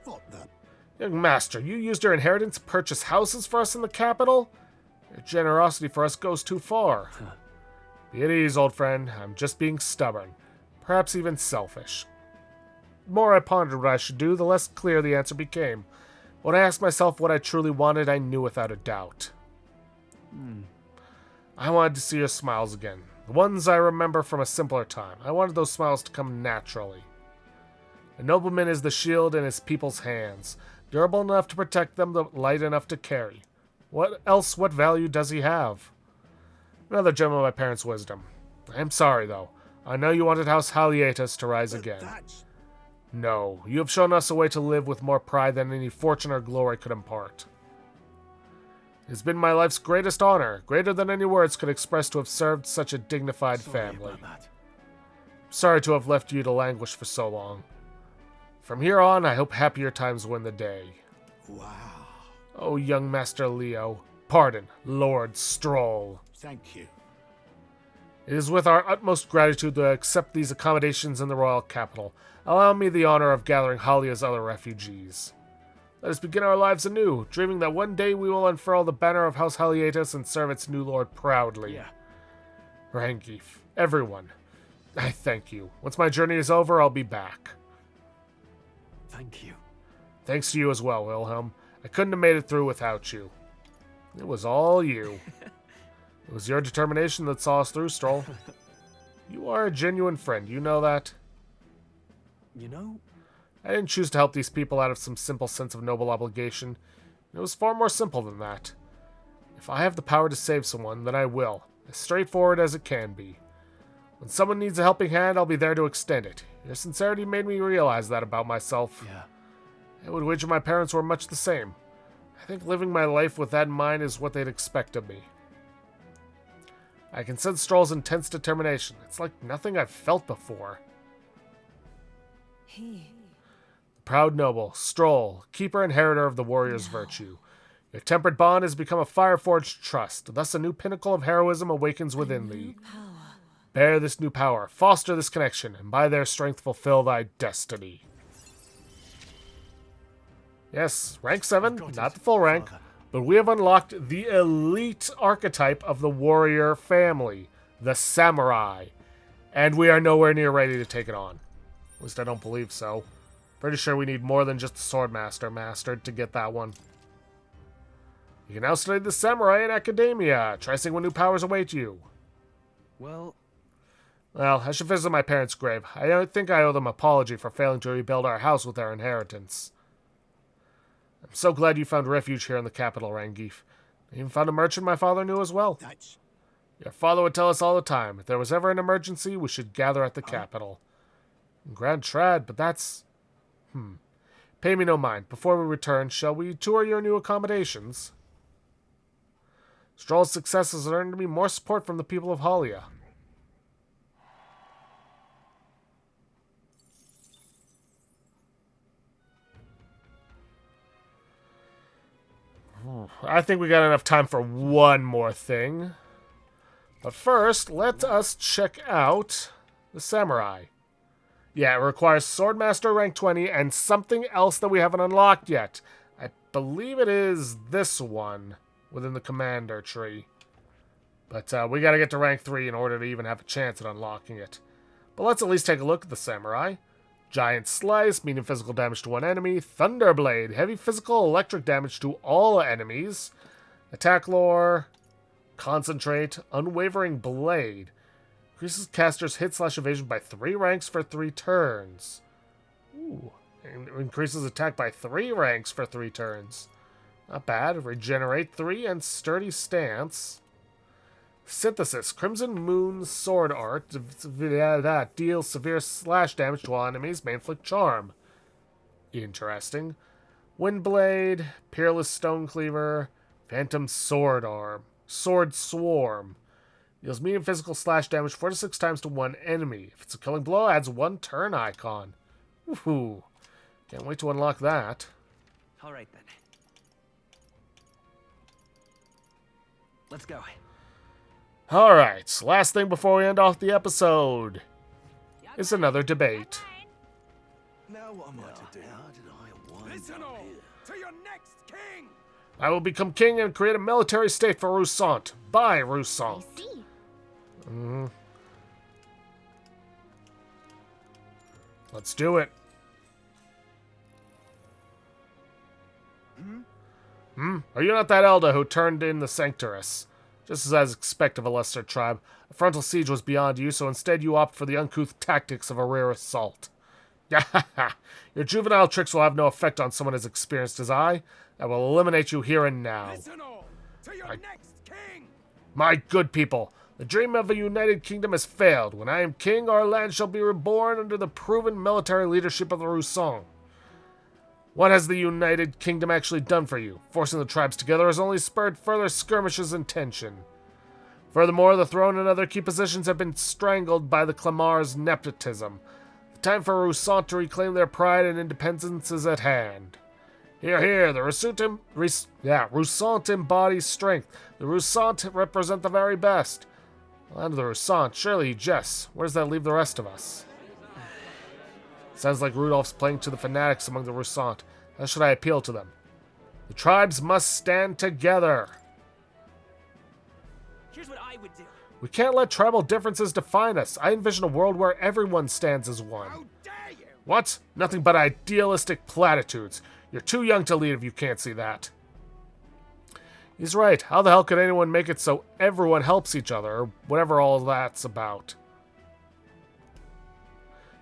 What the? Young master, you used your inheritance to purchase houses for us in the capital? Your generosity for us goes too far. Be at ease, old friend. I'm just being stubborn. Perhaps even selfish. The more I pondered what I should do, the less clear the answer became. When I asked myself what I truly wanted, I knew without a doubt. I wanted to see your smiles again. The ones I remember from a simpler time. I wanted those smiles to come naturally. A nobleman is the shield in his people's hands, durable enough to protect them, but light enough to carry. What value does he have? Another gem of my parents' wisdom. I am sorry, though. I know you wanted House Halietas to rise again. No, you have shown us a way to live with more pride than any fortune or glory could impart. It has been my life's greatest honor, greater than any words could express, to have served such a dignified family. Sorry to have left you to languish for so long. From here on, I hope happier times win the day. Wow. Oh, young Master Leo. Pardon, Lord Stroll. Thank you. It is with our utmost gratitude that I accept these accommodations in the royal capital. Allow me the honor of gathering Halia's other refugees. Let us begin our lives anew, dreaming that one day we will unfurl the banner of House Halietas and serve its new lord proudly. Yeah. Rangif, everyone, I thank you. Once my journey is over, I'll be back. Thank you. Thanks to you as well, Wilhelm. I couldn't have made it through without you. It was all you. It was your determination that saw us through, Stroll. You are a genuine friend, you know that? You know, I didn't choose to help these people out of some simple sense of noble obligation. It was far more simple than that. If I have the power to save someone, then I will, as straightforward as it can be. When someone needs a helping hand, I'll be there to extend it. Your sincerity made me realize that about myself. yeah. I would wager my parents were much the same. I think living my life with that in mind is what they'd expect of me. I can sense Stroll's intense determination. It's like nothing I've felt before. He. Proud noble, Stroll, keeper and inheritor of the warrior's virtue. Your tempered bond has become a fire-forged trust. Thus a new pinnacle of heroism awakens within thee. Power. Bear this new power, foster this connection, and by their strength fulfill thy destiny. Yes, rank 7, not the full rank, but we have unlocked the elite archetype of the warrior family, the samurai. And we are nowhere near ready to take it on. At least I don't believe so. Pretty sure we need more than just the swordmaster mastered to get that one. You can now study the samurai in academia. Try seeing what new powers await you. Well, I should visit my parents' grave. I think I owe them an apology for failing to rebuild our house with their inheritance. I'm so glad you found refuge here in the capital, Rangif. I even found a merchant my father knew as well. Your father would tell us all the time, if there was ever an emergency, we should gather at the capital. Grand Trad, but that's... Pay me no mind. Before we return, shall we tour your new accommodations? Stroll's success has earned me more support from the people of Halia. I think we got enough time for one more thing. But first, let us check out the samurai. Yeah, it requires Swordmaster rank 20 and something else that we haven't unlocked yet. I believe it is this one within the commander tree. But we gotta get to rank 3 in order to even have a chance at unlocking it. But let's at least take a look at the samurai. Giant Slice, medium physical damage to one enemy. Thunderblade, heavy physical electric damage to all enemies. Attack lore. Concentrate, Unwavering Blade. Increases caster's hit/evasion by 3 ranks for 3 turns. Ooh. And increases attack by 3 ranks for 3 turns. Not bad. Regenerate 3 and Sturdy Stance. Synthesis. Crimson Moon Sword Art. That deals severe slash damage to all enemies. May inflict charm. Interesting. Windblade. Peerless Stone Cleaver. Phantom Sword Arm. Sword Swarm. Deals medium physical slash damage 4 to 6 times to one enemy. If it's a killing blow, adds 1 turn icon. Woohoo. Can't wait to unlock that. Alright then. Let's go. Alright, last thing before we end off the episode is another debate. now what am I to do? How did I Listen all to your next king! I will become king and create a military state for Roussant. Bye, I Roussant. see. Let's do it. Are you not that elder who turned in the Sanctorus? Just as I was expected of a lesser tribe, a frontal siege was beyond you, so instead you opt for the uncouth tactics of a rare assault. Your juvenile tricks will have no effect on someone as experienced as I. I will eliminate you here and now. Listen all to your next king! My good people, the dream of a united kingdom has failed. When I am king, our land shall be reborn under the proven military leadership of the Roussant. What has the United Kingdom actually done for you? Forcing the tribes together has only spurred further skirmishes and tension. Furthermore, the throne and other key positions have been strangled by the Clamar's nepotism. The time for Roussant to reclaim their pride and independence is at hand. Hear, hear, the Roussant embodies strength. The Roussant represent the very best. Land of the Roussant, surely he jests. Where does that leave the rest of us? Sounds like Rudolph's playing to the fanatics among the Roussant. How should I appeal to them? The tribes must stand together. Here's what I would do. We can't let tribal differences define us. I envision a world where everyone stands as one. How dare you! What? Nothing but idealistic platitudes. You're too young to lead if you can't see that. He's right. How the hell could anyone make it so everyone helps each other, or whatever all that's about?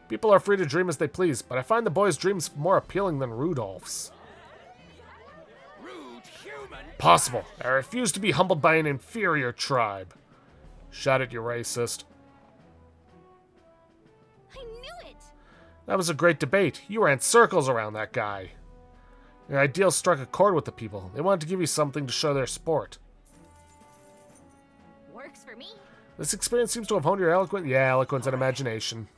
People are free to dream as they please, but I find the boy's dreams more appealing than Rudolph's. Rude human! Possible. I refuse to be humbled by an inferior tribe. Shut it, you racist. I knew it! That was a great debate. You ran circles around that guy. Your ideals struck a chord with the people. They wanted to give you something to show their sport. Works for me. This experience seems to have honed your eloquence and imagination.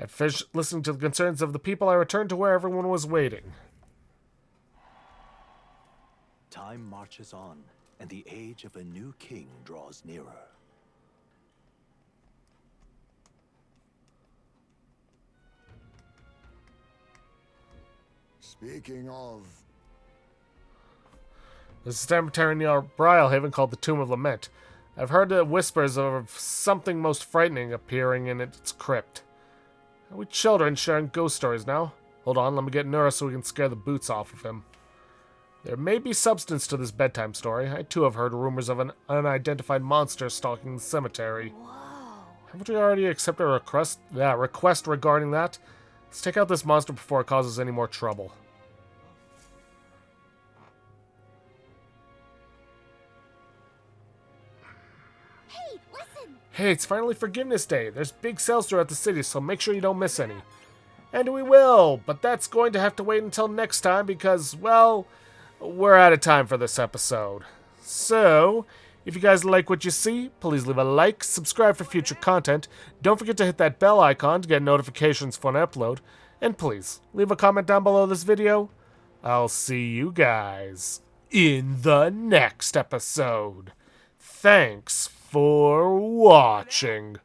At finished listening to the concerns of the people, I returned to where everyone was waiting. Time marches on, and the age of a new king draws nearer. Speaking of... There's a cemetery near Brilehaven called the Tomb of Lament. I've heard the whispers of something most frightening appearing in its crypt. Are we children sharing ghost stories now? Hold on, let me get Nura so we can scare the boots off of him. There may be substance to this bedtime story. I too have heard rumors of an unidentified monster stalking the cemetery. Whoa. Haven't we already accepted a request regarding that? Let's take out this monster before it causes any more trouble. Hey, listen! Hey, it's finally Forgiveness Day. There's big sales throughout the city, so make sure you don't miss any. And we will, but that's going to have to wait until next time because, well, we're out of time for this episode. So, if you guys like what you see, please leave a like, subscribe for future content, don't forget to hit that bell icon to get notifications for an upload, and please, leave a comment down below this video. I'll see you guys in the next episode. Thanks for watching.